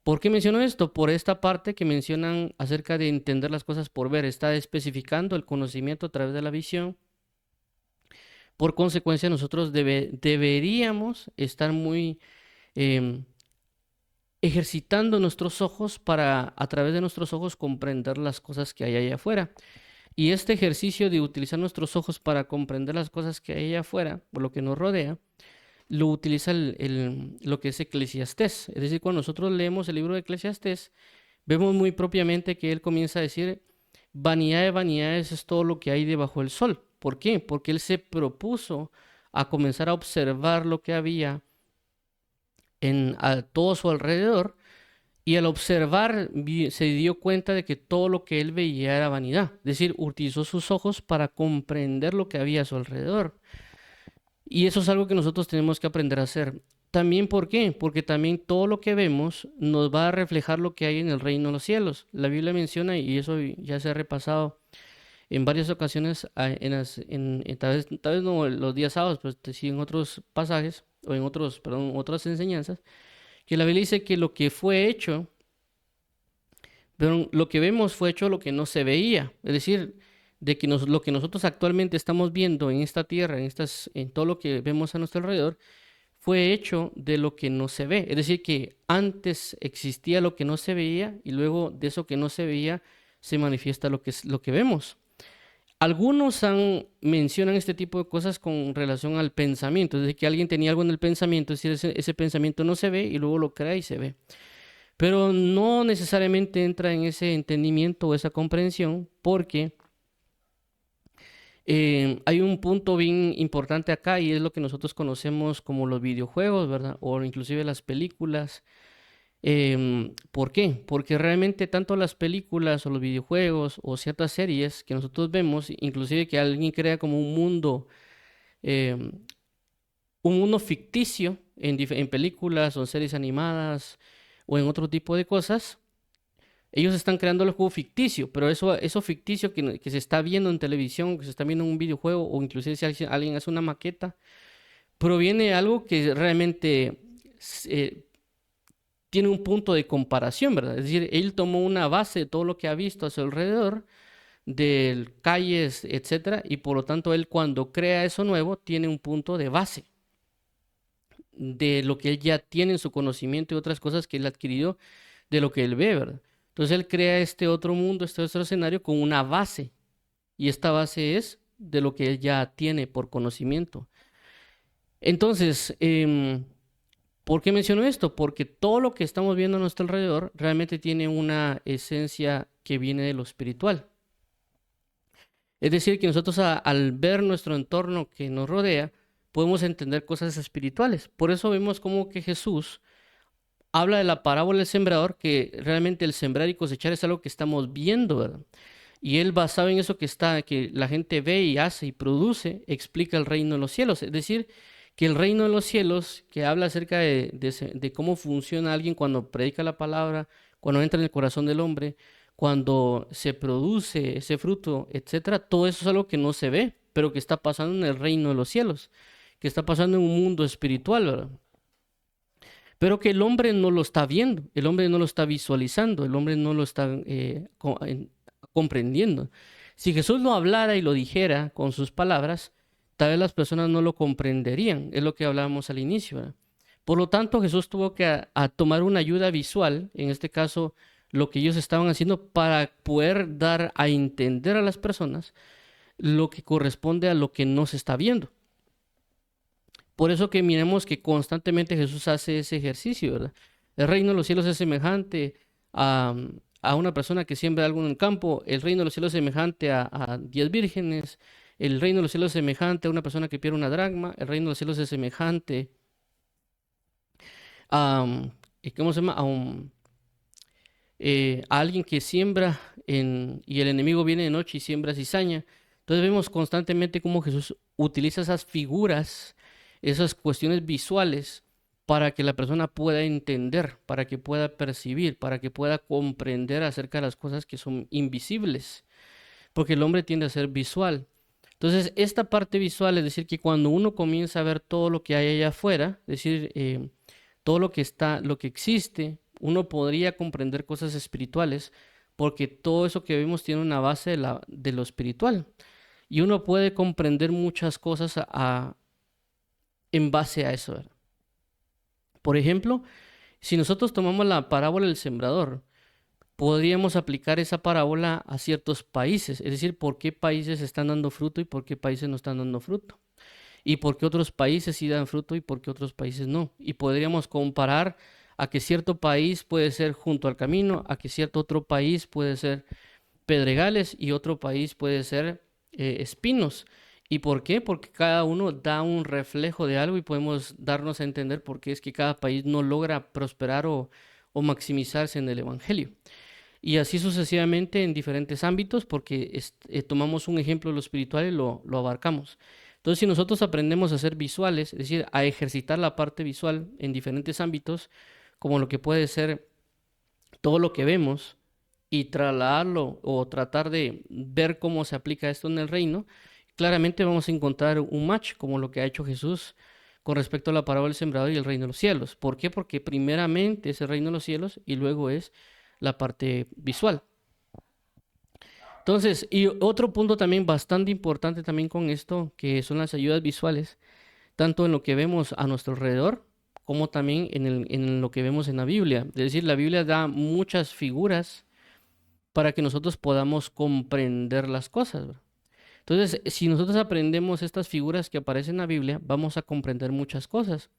¿Por qué menciono esto? Por esta parte que mencionan acerca de entender las cosas por ver. Está especificando el conocimiento a través de la visión. Por consecuencia, nosotros deberíamos estar muy em, ejercitando nuestros ojos para, a través de nuestros ojos, comprender las cosas que hay allá afuera. Y este ejercicio de utilizar nuestros ojos para comprender las cosas que hay allá afuera, por lo que nos rodea, lo utiliza lo que es Eclesiastés. Es decir, cuando nosotros leemos el libro de Eclesiastés, vemos muy propiamente que él comienza a decir, vanidad de vanidades es todo lo que hay debajo del sol. ¿Por qué? Porque él se propuso a comenzar a observar lo que había a todo su alrededor, y al observar se dio cuenta de que todo lo que él veía era vanidad. Es decir, utilizó sus ojos para comprender lo que había a su alrededor. Y eso es algo que nosotros tenemos que aprender a hacer. También, ¿por qué? Porque también todo lo que vemos nos va a reflejar lo que hay en el reino de los cielos. La Biblia menciona, y eso ya se ha repasado en varias ocasiones, tal vez no los días sábados, pero sí en otros pasajes, o en otros, perdón, otras enseñanzas, que la Biblia dice que lo que fue hecho, pero lo que vemos fue hecho lo que no se veía. Es decir, de que lo que nosotros actualmente estamos viendo en esta tierra, en todo lo que vemos a nuestro alrededor, fue hecho de lo que no se ve. Es decir, que antes existía lo que no se veía y luego de eso que no se veía se manifiesta lo que es lo que vemos. Algunos mencionan este tipo de cosas con relación al pensamiento, es decir, que alguien tenía algo en el pensamiento, es decir, ese pensamiento no se ve y luego lo crea y se ve. Pero no necesariamente entra en ese entendimiento o esa comprensión, porque hay un punto bien importante acá, y es lo que nosotros conocemos como los videojuegos, ¿verdad? O inclusive las películas. ¿Por qué? Porque realmente tanto las películas o los videojuegos o ciertas series que nosotros vemos, inclusive que alguien crea como em, un mundo ficticio en películas o en series animadas o en otro tipo de cosas, ellos están creando el juego ficticio, pero eso ficticio que se está viendo en televisión, que se está viendo en un videojuego, o inclusive si alguien hace una maqueta, proviene de algo que realmente eh, tiene un punto de comparación, ¿verdad? Es decir, él tomó una base de todo lo que ha visto a su alrededor, de calles, etcétera, y por lo tanto él cuando crea eso nuevo tiene un punto de base de lo que él ya tiene en su conocimiento y otras cosas que él adquirió de lo que él ve, ¿verdad? Entonces él crea este otro mundo, este otro escenario con una base, y esta base es de lo que él ya tiene por conocimiento. Entonces, ¿por qué menciono esto? Porque todo lo que estamos viendo a nuestro alrededor realmente tiene una esencia que viene de lo espiritual. Es decir, que nosotros al ver nuestro entorno que nos rodea, podemos entender cosas espirituales. Por eso vemos como que Jesús habla de la parábola del sembrador, que realmente el sembrar y cosechar es algo que estamos viendo, ¿verdad? Y él, basado en eso que la gente ve y hace y produce, explica el reino de los cielos. Es decir, que el reino de los cielos, que habla acerca de cómo funciona alguien cuando predica la palabra, cuando entra en el corazón del hombre, cuando se produce ese fruto, etcétera, todo eso es algo que no se ve, pero que está pasando en el reino de los cielos, que está pasando en un mundo espiritual, ¿verdad? Pero que el hombre no lo está viendo, el hombre no lo está visualizando, el hombre no lo está comprendiendo. Si Jesús lo hablara y lo dijera con sus palabras, tal vez las personas no lo comprenderían, es lo que hablábamos al inicio, ¿verdad? Por lo tanto, Jesús tuvo que a tomar una ayuda visual, en este caso, lo que ellos estaban haciendo para poder dar a entender a las personas lo que corresponde a lo que no se está viendo. Por eso que miremos que constantemente Jesús hace ese ejercicio, ¿verdad? El reino de los cielos es semejante a, a una persona que siembra algo en el campo, el reino de los cielos es semejante a 10 vírgenes, el reino de los cielos es semejante a una persona que pierde una dracma, el reino de los cielos es semejante a, ¿cómo se llama? A alguien que siembra y el enemigo viene de noche y siembra cizaña. Entonces vemos constantemente cómo Jesús utiliza esas figuras, esas cuestiones visuales para que la persona pueda entender, para que pueda percibir, para que pueda comprender acerca de las cosas que son invisibles, porque el hombre tiende a ser visual. Entonces, esta parte visual, es decir, que cuando uno comienza a ver todo lo que hay allá afuera, es decir, todo lo que está, lo que existe, uno podría comprender cosas espirituales porque todo eso que vemos tiene una base de lo espiritual. Y uno puede comprender muchas cosas en base a eso, ¿verdad? Por ejemplo, si nosotros tomamos la parábola del sembrador, podríamos aplicar esa parábola a ciertos países, es decir, por qué países están dando fruto y por qué países no están dando fruto, y por qué otros países sí dan fruto y por qué otros países no. Y podríamos comparar a que cierto país puede ser junto al camino, a que cierto otro país puede ser pedregales y otro país puede ser espinos. ¿Y por qué? Porque cada uno da un reflejo de algo y podemos darnos a entender por qué es que cada país no logra prosperar o maximizarse en el Evangelio. Y así sucesivamente en diferentes ámbitos, porque tomamos un ejemplo de lo espiritual y lo abarcamos. Entonces, si nosotros aprendemos a ser visuales, es decir, a ejercitar la parte visual en diferentes ámbitos, como lo que puede ser todo lo que vemos, y trasladarlo o tratar de ver cómo se aplica esto en el reino, claramente vamos a encontrar un match, como lo que ha hecho Jesús con respecto a la parábola del sembrador y el reino de los cielos. ¿Por qué? Porque primeramente es el reino de los cielos y luego es la parte visual. Entonces, y otro punto también bastante importante también con esto, que son las ayudas visuales, tanto en lo que vemos a nuestro alrededor, como también en lo que vemos en la Biblia. Es decir, la Biblia da muchas figuras para que nosotros podamos comprender las cosas, ¿verdad? Entonces, si nosotros aprendemos estas figuras que aparecen en la Biblia, vamos a comprender muchas cosas.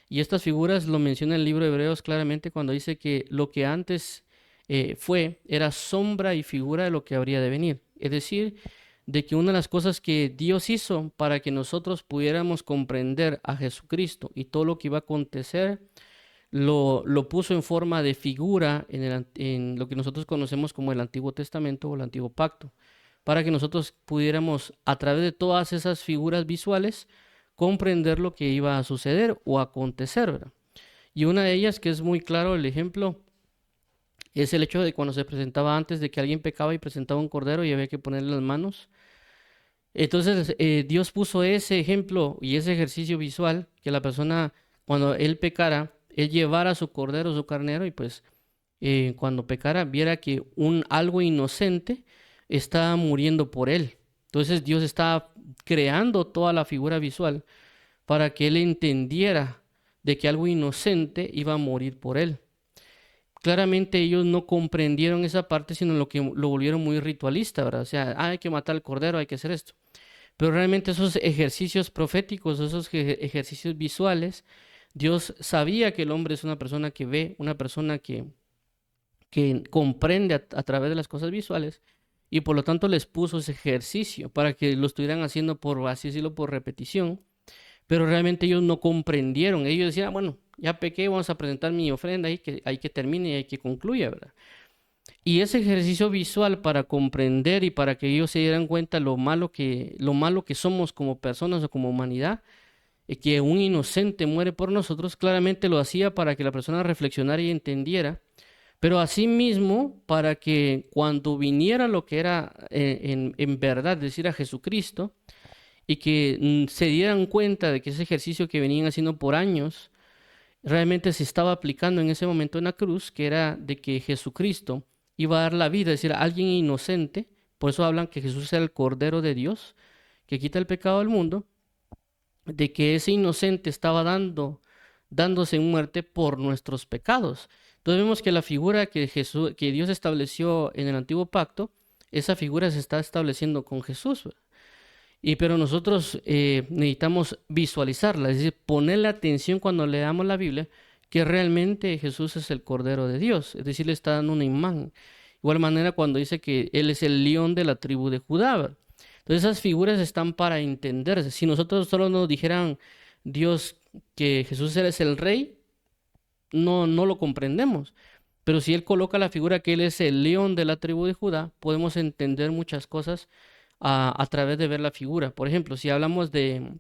Y estas figuras lo menciona el libro de Hebreos claramente cuando dice que lo que antes era sombra y figura de lo que habría de venir. Es decir, de que una de las cosas que Dios hizo para que nosotros pudiéramos comprender a Jesucristo y todo lo que iba a acontecer, lo puso en forma de figura en lo que nosotros conocemos como el Antiguo Testamento o el Antiguo Pacto, para que nosotros pudiéramos, a través de todas esas figuras visuales, comprender lo que iba a suceder o acontecer, ¿verdad? Y una de ellas, que es muy claro el ejemplo, es el hecho de cuando se presentaba antes de que alguien pecaba y presentaba un cordero y había que ponerle las manos. Entonces, Dios puso ese ejemplo y ese ejercicio visual, que la persona, cuando él pecara, él llevara su cordero, su carnero, y pues cuando pecara, viera que algo inocente estaba muriendo por él. Entonces, Dios estaba creando toda la figura visual para que él entendiera de que algo inocente iba a morir por él. Claramente ellos no comprendieron esa parte, sino lo que lo volvieron muy ritualista, ¿verdad? O sea, hay que matar al cordero, hay que hacer esto. Pero realmente esos ejercicios proféticos, esos ejercicios visuales, Dios sabía que el hombre es una persona que ve, una persona que comprende a través de las cosas visuales, y por lo tanto les puso ese ejercicio para que lo estuvieran haciendo por, así decirlo, por repetición, pero realmente ellos no comprendieron. Ellos decían, bueno, ya pequé, vamos a presentar mi ofrenda ahí que termine y ahí que concluya, ¿verdad? Y ese ejercicio visual para comprender y para que ellos se dieran cuenta lo malo que somos como personas o como humanidad, que un inocente muere por nosotros, claramente lo hacía para que la persona reflexionara y entendiera, pero asimismo para que cuando viniera lo que era en verdad, es decir, a Jesucristo, y que se dieran cuenta de que ese ejercicio que venían haciendo por años, realmente se estaba aplicando en ese momento en la cruz, que era de que Jesucristo iba a dar la vida, es decir, a alguien inocente. Por eso hablan que Jesús era el Cordero de Dios, que quita el pecado del mundo, de que ese inocente estaba dándose en muerte por nuestros pecados. Entonces vemos que la figura que Dios estableció en el antiguo pacto, esa figura se está estableciendo con Jesús, ¿verdad? Pero nosotros necesitamos visualizarla, es decir, ponerle atención cuando leamos la Biblia, que realmente Jesús es el Cordero de Dios, es decir, le está dando una imagen. Igual manera cuando dice que Él es el león de la tribu de Judá, ¿verdad? Entonces esas figuras están para entenderse. Si nosotros solo nos dijeran Dios que Jesús es el rey, no lo comprendemos. Pero si Él coloca la figura que Él es el león de la tribu de Judá, podemos entender muchas cosas a través de ver la figura. Por ejemplo, si hablamos de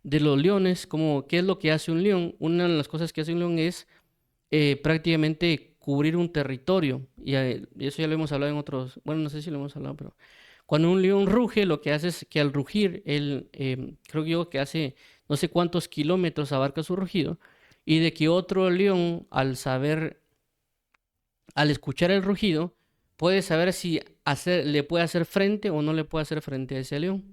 los leones, como qué es lo que hace un león, una de las cosas que hace un león es prácticamente cubrir un territorio. Y eso ya lo hemos hablado en otros, bueno, no sé si lo hemos hablado, pero cuando un león ruge, lo que hace es que al rugir, él creo yo que hace no sé cuántos kilómetros abarca su rugido, y de que otro león, al escuchar el rugido, puede saber si le puede hacer frente o no le puede hacer frente a ese león.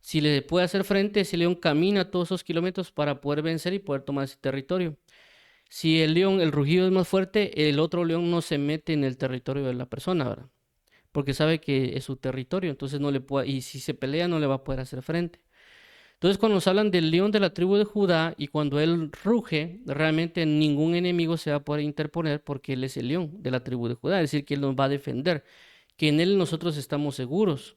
Si le puede hacer frente, ese león camina todos esos kilómetros para poder vencer y poder tomar ese territorio. Si el león, el rugido es más fuerte, el otro león no se mete en el territorio de la persona, ¿verdad? Porque sabe que es su territorio, entonces no le puede, y si se pelea no le va a poder hacer frente. Entonces, cuando nos hablan del león de la tribu de Judá y cuando él ruge, realmente ningún enemigo se va a poder interponer porque él es el león de la tribu de Judá, es decir, que él nos va a defender, que en él nosotros estamos seguros.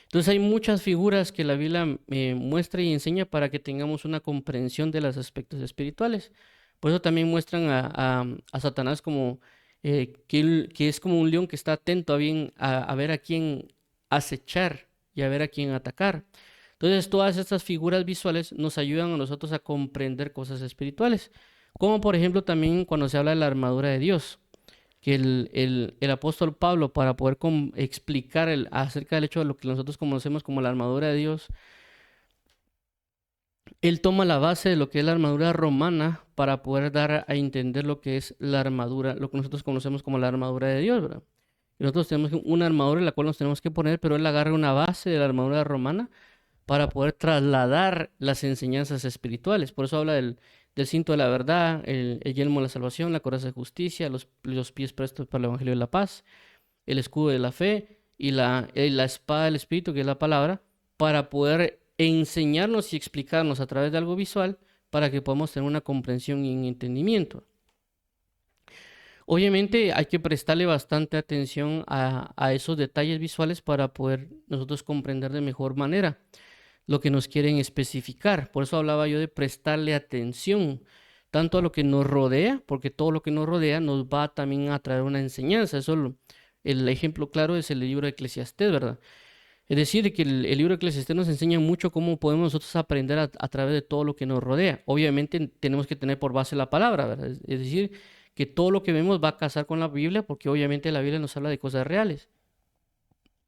Entonces, hay muchas figuras que la Biblia muestra y enseña para que tengamos una comprensión de los aspectos espirituales. Por eso también muestran a Satanás como que es como un león que está atento a ver a quién acechar y a ver a quién atacar. Entonces, todas estas figuras visuales nos ayudan a nosotros a comprender cosas espirituales, como por ejemplo también cuando se habla de la armadura de Dios, que el apóstol Pablo, para poder explicar acerca del hecho de lo que nosotros conocemos como la armadura de Dios, él toma la base de lo que es la armadura romana para poder dar a entender lo que es la armadura, lo que nosotros conocemos como la armadura de Dios, ¿verdad? Y nosotros tenemos una armadura en la cual nos tenemos que poner, pero él agarra una base de la armadura romana para poder trasladar las enseñanzas espirituales. Por eso habla del cinto de la verdad, el yelmo de la salvación, la coraza de justicia, los pies prestos para el evangelio de la paz, el escudo de la fe y la espada del espíritu, que es la palabra, para poder enseñarnos y explicarnos a través de algo visual para que podamos tener una comprensión y un entendimiento. Obviamente hay que prestarle bastante atención a esos detalles visuales para poder nosotros comprender de mejor manera lo que nos quieren especificar. Por eso hablaba yo de prestarle atención tanto a lo que nos rodea, porque todo lo que nos rodea nos va también a traer una enseñanza. El ejemplo claro es el libro de Eclesiastés, ¿verdad? Es decir, que el libro de Eclesiastés nos enseña mucho cómo podemos nosotros aprender a través de todo lo que nos rodea. Obviamente tenemos que tener por base la palabra, ¿verdad? Es decir, que todo lo que vemos va a casar con la Biblia, porque obviamente la Biblia nos habla de cosas reales.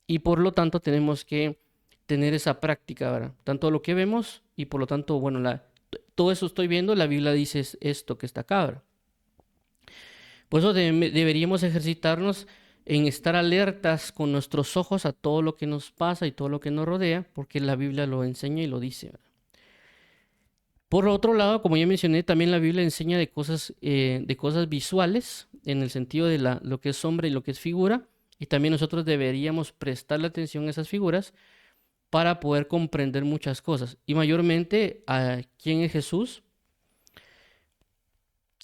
Y por lo tanto tenemos que tener esa práctica, ¿verdad? Tanto lo que vemos y por lo tanto, bueno, todo eso estoy viendo, la Biblia dice esto que está acá, ¿verdad? Por eso deberíamos ejercitarnos en estar alertas con nuestros ojos a todo lo que nos pasa y todo lo que nos rodea, porque la Biblia lo enseña y lo dice, ¿verdad? Por otro lado, como ya mencioné, también la Biblia enseña de cosas visuales, en el sentido de lo que es sombra y lo que es figura, y también nosotros deberíamos prestarle atención a esas figuras para poder comprender muchas cosas, y mayormente a quién es Jesús,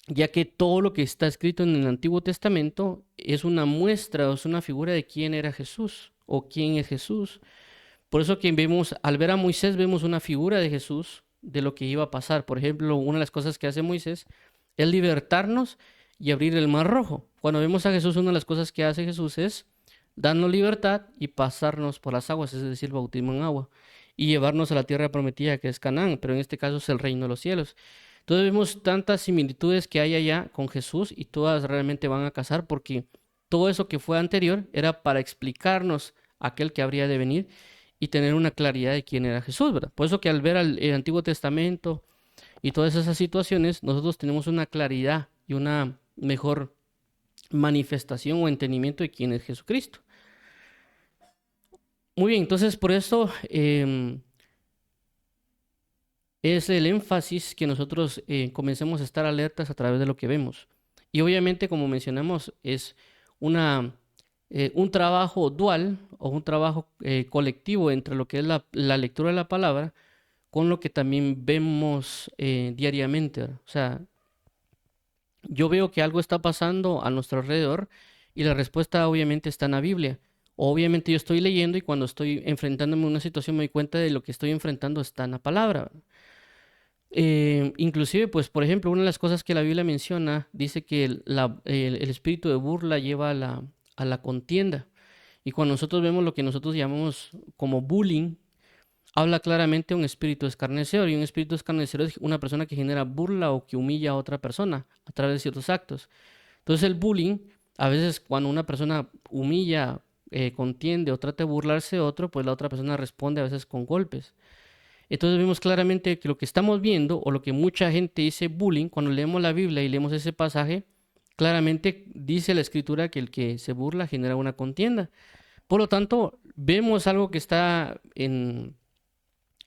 ya que todo lo que está escrito en el Antiguo Testamento es una muestra o es una figura de quién era Jesús o quién es Jesús. Por eso que al ver a Moisés vemos una figura de Jesús, de lo que iba a pasar. Por ejemplo, una de las cosas que hace Moisés es libertarnos y abrir el mar rojo. Cuando vemos a Jesús, una de las cosas que hace Jesús es darnos libertad y pasarnos por las aguas, es decir, bautismo en agua, y llevarnos a la tierra prometida que es Canaán, pero en este caso es el reino de los cielos. Entonces vemos tantas similitudes que hay allá con Jesús y todas realmente van a casar porque todo eso que fue anterior era para explicarnos aquel que habría de venir y tener una claridad de quién era Jesús, ¿verdad? Por eso que al ver el Antiguo Testamento y todas esas situaciones, nosotros tenemos una claridad y una mejor manifestación o entendimiento de quién es Jesucristo. Muy bien, entonces por eso es el énfasis que nosotros comencemos a estar alertas a través de lo que vemos. Y obviamente, como mencionamos, es un trabajo dual o un trabajo colectivo entre lo que es la lectura de la palabra con lo que también vemos diariamente. O sea, yo veo que algo está pasando a nuestro alrededor y la respuesta obviamente está en la Biblia. Obviamente yo estoy leyendo y cuando estoy enfrentándome a una situación me doy cuenta de lo que estoy enfrentando está en la palabra. Inclusive, pues, por ejemplo, una de las cosas que la Biblia menciona, dice que el espíritu de burla lleva a la contienda. Y cuando nosotros vemos lo que nosotros llamamos como bullying, habla claramente de un espíritu escarnecedor. Y un espíritu escarnecedor es una persona que genera burla o que humilla a otra persona a través de ciertos actos. Entonces el bullying, a veces cuando una persona humilla, contiende o trata de burlarse de otro, pues la otra persona responde a veces con golpes. Entonces vemos claramente que lo que estamos viendo o lo que mucha gente dice bullying, cuando leemos la Biblia y leemos ese pasaje, claramente dice la escritura que el que se burla genera una contienda. Por lo tanto, vemos algo que está en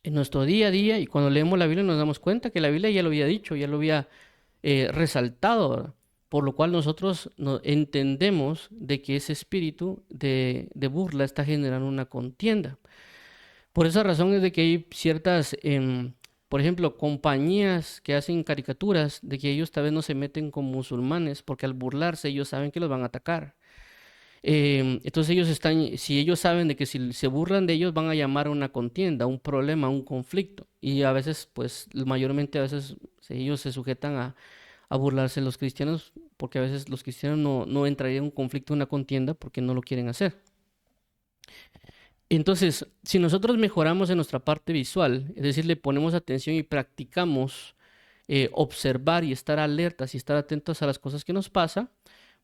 nuestro día a día y cuando leemos la Biblia nos damos cuenta que la Biblia ya lo había dicho, ya lo había resaltado, ¿verdad? Por lo cual nosotros entendemos de que ese espíritu de burla está generando una contienda. Por esa razón es de que hay ciertas, por ejemplo, compañías que hacen caricaturas de que ellos tal vez no se meten con musulmanes porque al burlarse ellos saben que los van a atacar. Entonces ellos están, si ellos saben de que si se burlan de ellos van a llamar a una contienda, un problema, un conflicto. Y a veces, pues mayormente a veces ellos se sujetan a burlarse de los cristianos porque a veces los cristianos no entrarían en un conflicto, una contienda porque no lo quieren hacer. Entonces, si nosotros mejoramos en nuestra parte visual, es decir, le ponemos atención y practicamos observar y estar alertas y estar atentos a las cosas que nos pasa,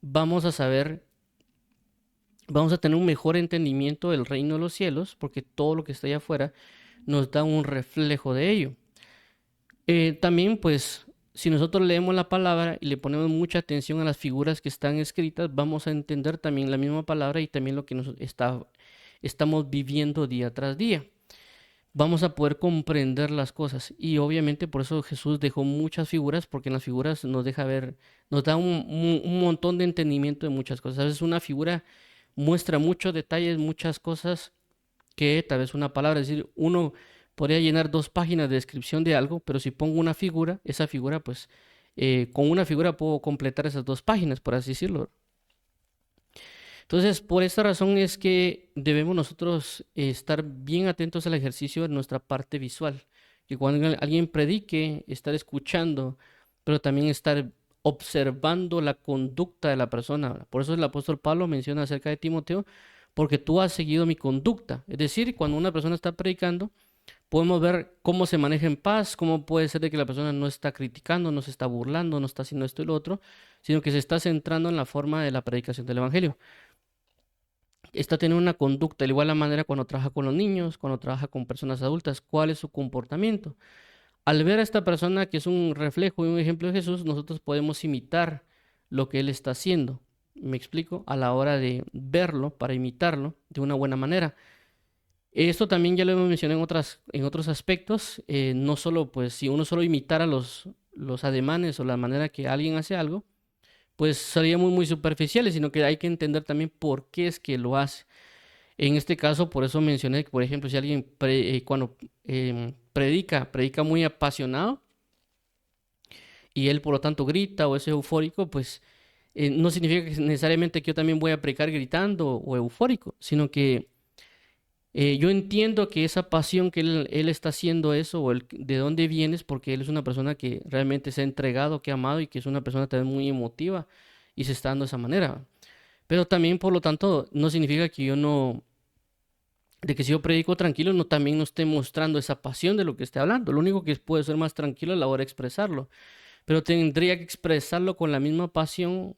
vamos a saber, vamos a tener un mejor entendimiento del reino de los cielos, porque todo lo que está allá afuera nos da un reflejo de ello. También, pues, si nosotros leemos la palabra y le ponemos mucha atención a las figuras que están escritas, vamos a entender también la misma palabra y también lo que estamos viviendo día tras día. Vamos a poder comprender las cosas y obviamente por eso Jesús dejó muchas figuras, porque en las figuras nos deja ver, nos da un montón de entendimiento de muchas cosas. A veces una figura muestra muchos detalles, muchas cosas que tal vez una palabra, es decir, uno podría llenar 2 páginas de descripción de algo, pero si pongo una figura, esa figura, pues con una figura puedo completar esas 2 páginas, por así decirlo. Entonces, por esta razón es que debemos nosotros estar bien atentos al ejercicio de nuestra parte visual. Que cuando alguien predique, estar escuchando, pero también estar observando la conducta de la persona, ¿verdad? Por eso el apóstol Pablo menciona acerca de Timoteo, porque tú has seguido mi conducta. Es decir, cuando una persona está predicando, podemos ver cómo se maneja en paz, cómo puede ser de que la persona no está criticando, no se está burlando, no está haciendo esto y lo otro, sino que se está centrando en la forma de la predicación del evangelio. Está teniendo una conducta, de igual manera cuando trabaja con los niños, cuando trabaja con personas adultas, cuál es su comportamiento. Al ver a esta persona que es un reflejo y un ejemplo de Jesús, nosotros podemos imitar lo que él está haciendo. Me explico, a la hora de verlo, para imitarlo de una buena manera. Esto también ya lo hemos mencionado en otros aspectos. No solo, pues, si uno solo imitara los ademanes o la manera que alguien hace algo, pues sería muy superficiales, sino que hay que entender también por qué es que lo hace. En este caso, por eso mencioné que, por ejemplo, si alguien cuando predica muy apasionado y él por lo tanto grita o es eufórico, pues no significa que necesariamente que yo también voy a predicar gritando o eufórico, sino que yo entiendo que esa pasión que él está haciendo eso o de dónde viene es porque él es una persona que realmente se ha entregado, que ha amado y que es una persona también muy emotiva y se está dando de esa manera. Pero también, por lo tanto, no significa que yo no, de que si yo predico tranquilo, no también no esté mostrando esa pasión de lo que esté hablando. Lo único que puede ser más tranquilo es la hora de expresarlo. Pero tendría que expresarlo con la misma pasión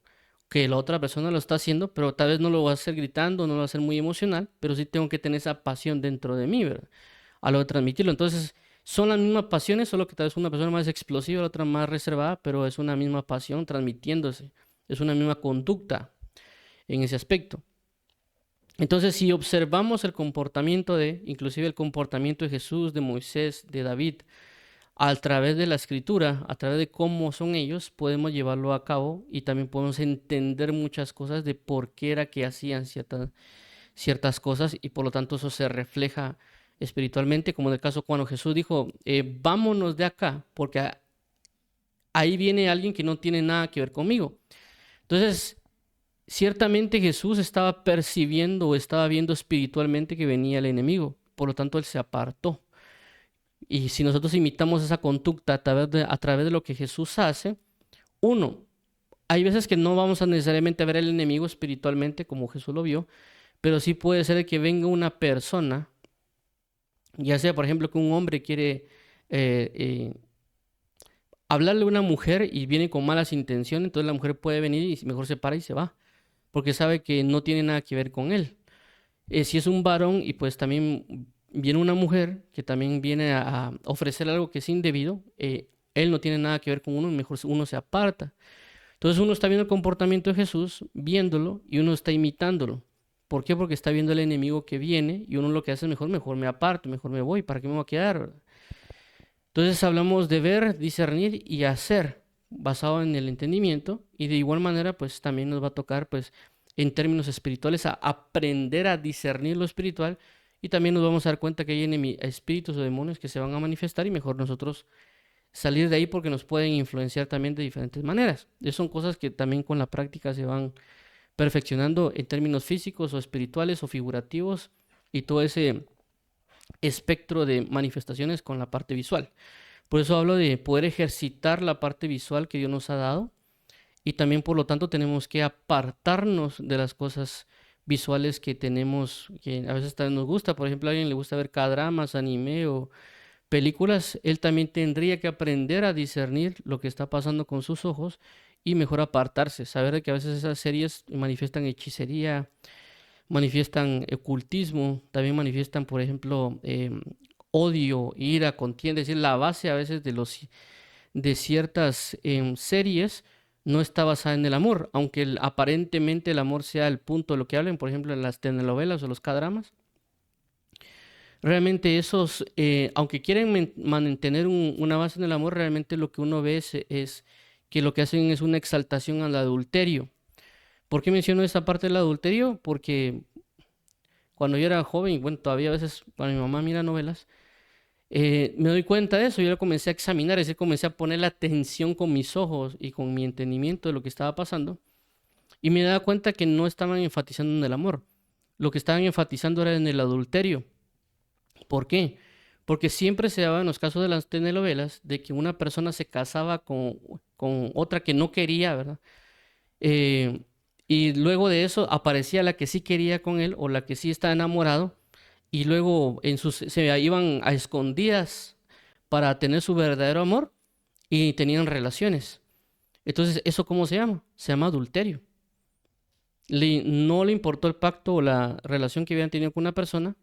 que la otra persona lo está haciendo, pero tal vez no lo va a hacer gritando, no lo va a hacer muy emocional, pero sí tengo que tener esa pasión dentro de mí, ¿verdad? A lo de transmitirlo. Entonces, son las mismas pasiones, solo que tal vez una persona más explosiva, la otra más reservada, pero es una misma pasión transmitiéndose. Es una misma conducta en ese aspecto. Entonces, si observamos el comportamiento inclusive el comportamiento de Jesús, de Moisés, de David, a través de la escritura, a través de cómo son ellos, podemos llevarlo a cabo y también podemos entender muchas cosas de por qué era que hacían ciertas cosas y por lo tanto eso se refleja espiritualmente, como en el caso cuando Jesús dijo, vámonos de acá, porque ahí viene alguien que no tiene nada que ver conmigo. Entonces, ciertamente Jesús estaba percibiendo o estaba viendo espiritualmente que venía el enemigo, por lo tanto él se apartó. Y si nosotros imitamos esa conducta a través de lo que Jesús hace, hay veces que no vamos a necesariamente ver al enemigo espiritualmente como Jesús lo vio, pero sí puede ser que venga una persona, ya sea por ejemplo que un hombre quiere hablarle a una mujer y viene con malas intenciones, entonces la mujer puede venir y mejor se para y se va, porque sabe que no tiene nada que ver con él. Si es un varón y pues también viene una mujer que también viene a ofrecer algo que es indebido, él no tiene nada que ver con uno, mejor uno se aparta. Entonces uno está viendo el comportamiento de Jesús, viéndolo, y uno está imitándolo. ¿Por qué? Porque está viendo el enemigo que viene y uno lo que hace es mejor me aparto, mejor me voy, ¿para qué me voy a quedar? ¿Verdad? Entonces hablamos de ver, discernir y hacer, basado en el entendimiento, y de igual manera pues también nos va a tocar pues en términos espirituales a aprender a discernir lo espiritual, y también nos vamos a dar cuenta que hay espíritus o demonios que se van a manifestar y mejor nosotros salir de ahí porque nos pueden influenciar también de diferentes maneras. Esas son cosas que también con la práctica se van perfeccionando en términos físicos o espirituales o figurativos, y todo ese espectro de manifestaciones con la parte visual. Por eso hablo de poder ejercitar la parte visual que Dios nos ha dado, y también por lo tanto tenemos que apartarnos de las cosas visuales que tenemos, que a veces también nos gusta. Por ejemplo, a alguien le gusta ver K-dramas, anime o películas, él también tendría que aprender a discernir lo que está pasando con sus ojos y mejor apartarse, saber de que a veces esas series manifiestan hechicería, manifiestan ocultismo, también manifiestan, por ejemplo, odio, ira, contienda. Es decir, la base a veces de ciertas series no está basada en el amor, aunque aparentemente el amor sea el punto de lo que hablen, por ejemplo, en las telenovelas o los K-dramas. Realmente esos, aunque quieren mantener una base en el amor, realmente lo que uno ve es que lo que hacen es una exaltación al adulterio. ¿Por qué menciono esa parte del adulterio? Porque cuando yo era joven, y bueno, todavía a veces cuando mi mamá mira novelas, me doy cuenta de eso. Yo lo comencé a examinar, es decir, comencé a poner la atención con mis ojos y con mi entendimiento de lo que estaba pasando, y me daba cuenta que no estaban enfatizando en el amor. Lo que estaban enfatizando era en el adulterio. ¿Por qué? Porque siempre se daba en los casos de las telenovelas de que una persona se casaba con otra que no quería, ¿verdad? Eh, y luego de eso aparecía la que sí quería con él o la que sí estaba enamorado, y luego se iban a escondidas para tener su verdadero amor y tenían relaciones. Entonces, ¿eso cómo se llama? Se llama adulterio. No le importó el pacto o la relación que habían tenido con una persona,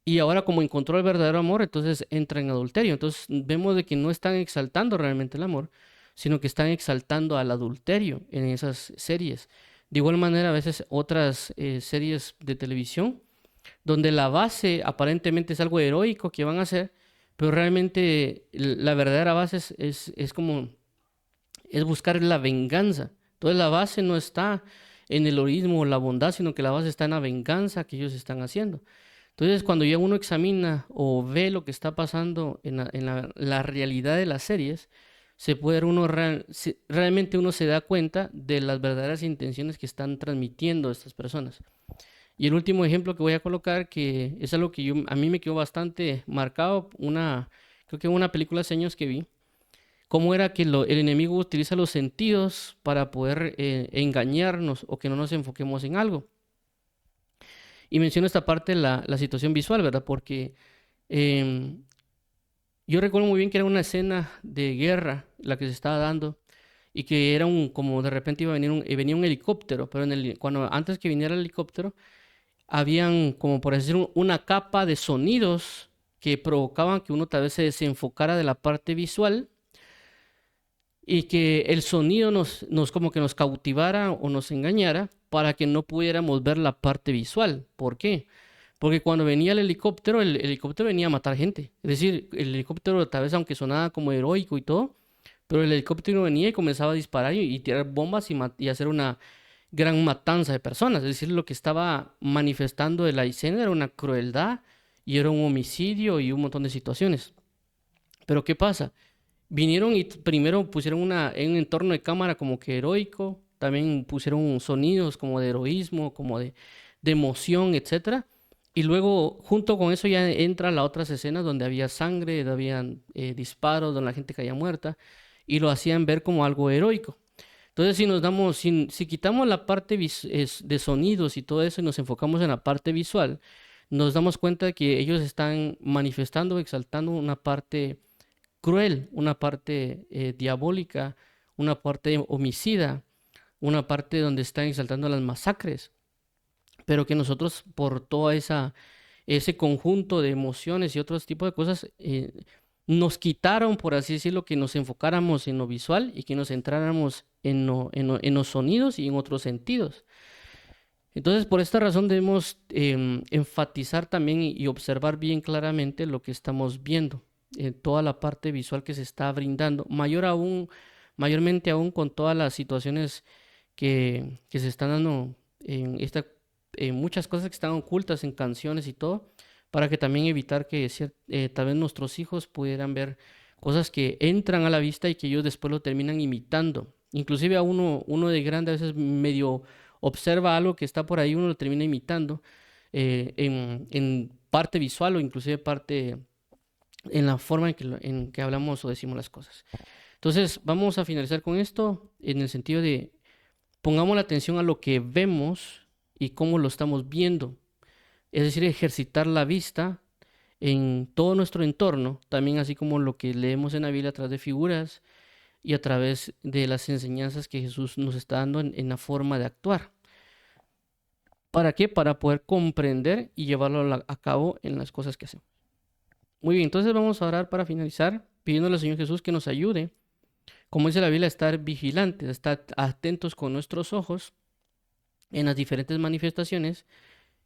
y ahora como encontró el verdadero amor, entonces entra en adulterio. Entonces vemos de que no están exaltando realmente el amor, sino que están exaltando al adulterio en esas series. De igual manera, a veces otras series de televisión, donde la base aparentemente es algo heroico que van a hacer, pero realmente la verdadera base es como, es buscar la venganza. Entonces la base no está en el heroísmo o la bondad, sino que la base está en la venganza que ellos están haciendo. Entonces, cuando ya uno examina o ve lo que está pasando en la realidad de las series, se puede ver realmente uno se da cuenta de las verdaderas intenciones que están transmitiendo estas personas. Y el último ejemplo que voy a colocar, que es algo que a mí me quedó bastante marcado, creo que una película hace años que vi, cómo era que el enemigo utiliza los sentidos para poder engañarnos o que no nos enfoquemos en algo. Y menciono esta parte, la situación visual, ¿verdad? Porque em, yo recuerdo muy bien que era una escena de guerra la que se estaba dando, y que era como de repente iba a venir venía un helicóptero, pero antes que viniera el helicóptero, habían, como por decir, una capa de sonidos que provocaban que uno tal vez se desenfocara de la parte visual, y que el sonido nos como que nos cautivara o nos engañara para que no pudiéramos ver la parte visual. ¿Por qué? Porque cuando venía el helicóptero venía a matar gente. Es decir, el helicóptero tal vez aunque sonaba como heroico y todo, pero el helicóptero venía y comenzaba a disparar y tirar bombas y hacer una gran matanza de personas. Es decir, lo que estaba manifestando de la escena era una crueldad y era un homicidio y un montón de situaciones. Pero ¿qué pasa? Vinieron y primero pusieron en un entorno de cámara como que heroico, también pusieron sonidos como de heroísmo, como de emoción, etcétera. Y luego, junto con eso, ya entra las otras escenas donde había sangre, donde habían disparos, donde la gente caía muerta, y lo hacían ver como algo heroico. Entonces, si quitamos la parte de sonidos y todo eso y nos enfocamos en la parte visual, nos damos cuenta de que ellos están manifestando, exaltando una parte cruel, una parte diabólica, una parte homicida, una parte donde están exaltando las masacres, pero que nosotros por toda ese conjunto de emociones y otros tipos de cosas, nos quitaron, por así decirlo, que nos enfocáramos en lo visual y que nos centráramos en los sonidos y en otros sentidos. Entonces, por esta razón debemos enfatizar también y observar bien claramente lo que estamos viendo, toda la parte visual que se está brindando, mayormente aún con todas las situaciones que se están dando en muchas cosas que están ocultas en canciones y todo, para que también evitar que tal vez nuestros hijos pudieran ver cosas que entran a la vista y que ellos después lo terminan imitando. Inclusive a uno de grande a veces medio observa algo que está por ahí, uno lo termina imitando en parte visual o inclusive parte en la forma en que hablamos o decimos las cosas. Entonces, vamos a finalizar con esto en el sentido de pongamos la atención a lo que vemos y cómo lo estamos viendo. Es decir, ejercitar la vista en todo nuestro entorno, también así como lo que leemos en la Biblia a través de figuras y a través de las enseñanzas que Jesús nos está dando en la forma de actuar. ¿Para qué? Para poder comprender y llevarlo a cabo en las cosas que hacemos. Muy bien, entonces vamos a orar para finalizar, pidiéndole al Señor Jesús que nos ayude, como dice la Biblia, a estar vigilantes, a estar atentos con nuestros ojos en las diferentes manifestaciones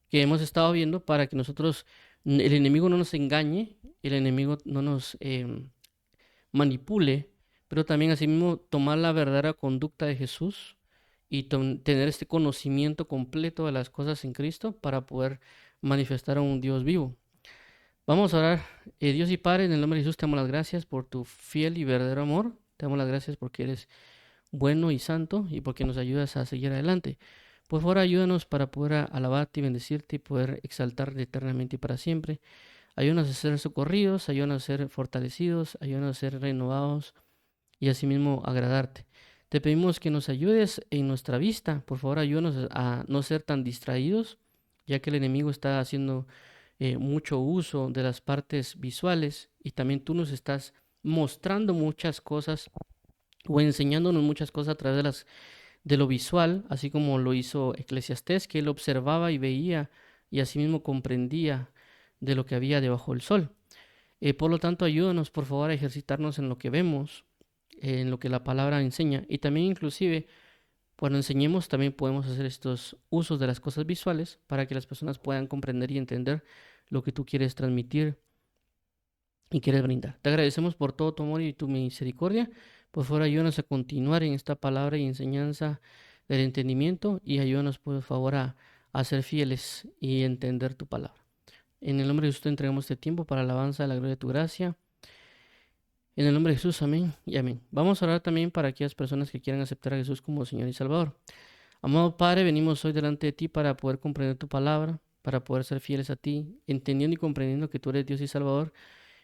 que hemos estado viendo para que el enemigo no nos engañe, el enemigo no nos manipule, pero también asimismo tomar la verdadera conducta de Jesús y tener este conocimiento completo de las cosas en Cristo para poder manifestar a un Dios vivo. Vamos a orar. Dios y Padre, en el nombre de Jesús te damos las gracias por tu fiel y verdadero amor. Te damos las gracias porque eres bueno y santo y porque nos ayudas a seguir adelante. Por favor, ayúdanos para poder alabarte y bendecirte y poder exaltarte eternamente y para siempre. Ayúdanos a ser socorridos, ayúdanos a ser fortalecidos, ayúdanos a ser renovados y asimismo agradarte. Te pedimos que nos ayudes en nuestra vista. Por favor, ayúdanos a no ser tan distraídos, ya que el enemigo está haciendo mucho uso de las partes visuales y también tú nos estás mostrando muchas cosas o enseñándonos muchas cosas a través de lo visual, así como lo hizo Eclesiastés, que él observaba y veía y asimismo comprendía de lo que había debajo del sol. Por lo tanto, ayúdanos por favor a ejercitarnos en lo que vemos, en lo que la palabra enseña y también inclusive cuando enseñemos también podemos hacer estos usos de las cosas visuales para que las personas puedan comprender y entender lo que tú quieres transmitir y quieres brindar. Te agradecemos por todo tu amor y tu misericordia. Por favor, ayúdanos a continuar en esta palabra y enseñanza del entendimiento y ayúdanos por favor a ser fieles y entender tu palabra. En el nombre de Jesús te entregamos este tiempo para alabanza de la gloria de tu gracia. En el nombre de Jesús, amén y amén. Vamos a orar también para aquellas personas que quieran aceptar a Jesús como Señor y Salvador. Amado Padre, venimos hoy delante de ti para poder comprender tu palabra, para poder ser fieles a ti, entendiendo y comprendiendo que tú eres Dios y Salvador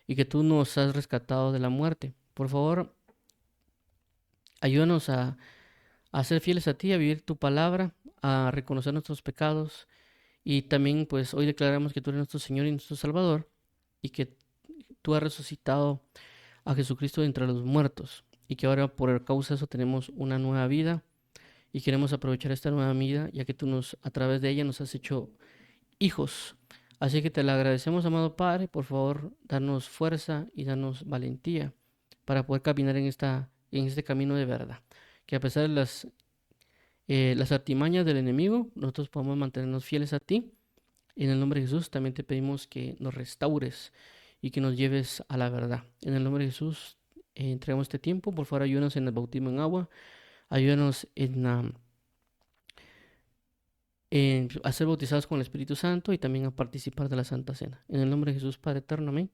y que tú nos has rescatado de la muerte. Por favor, ayúdanos a ser fieles a ti, a vivir tu palabra, a reconocer nuestros pecados y también pues hoy declaramos que tú eres nuestro Señor y nuestro Salvador y que tú has resucitado a Jesucristo de entre los muertos y que ahora por causa de eso tenemos una nueva vida y queremos aprovechar esta nueva vida ya que a través de ella nos has hecho hijos. Así que te lo agradecemos, amado Padre, por favor, darnos fuerza y darnos valentía para poder caminar en este camino de verdad. Que a pesar de las artimañas del enemigo, nosotros podamos mantenernos fieles a ti. En el nombre de Jesús también te pedimos que nos restaures y que nos lleves a la verdad. En el nombre de Jesús entregamos este tiempo. Por favor, ayúdanos en el bautismo en agua. Ayúdanos a ser bautizados con el Espíritu Santo y también a participar de la Santa Cena. En el nombre de Jesús, Padre eterno, amén.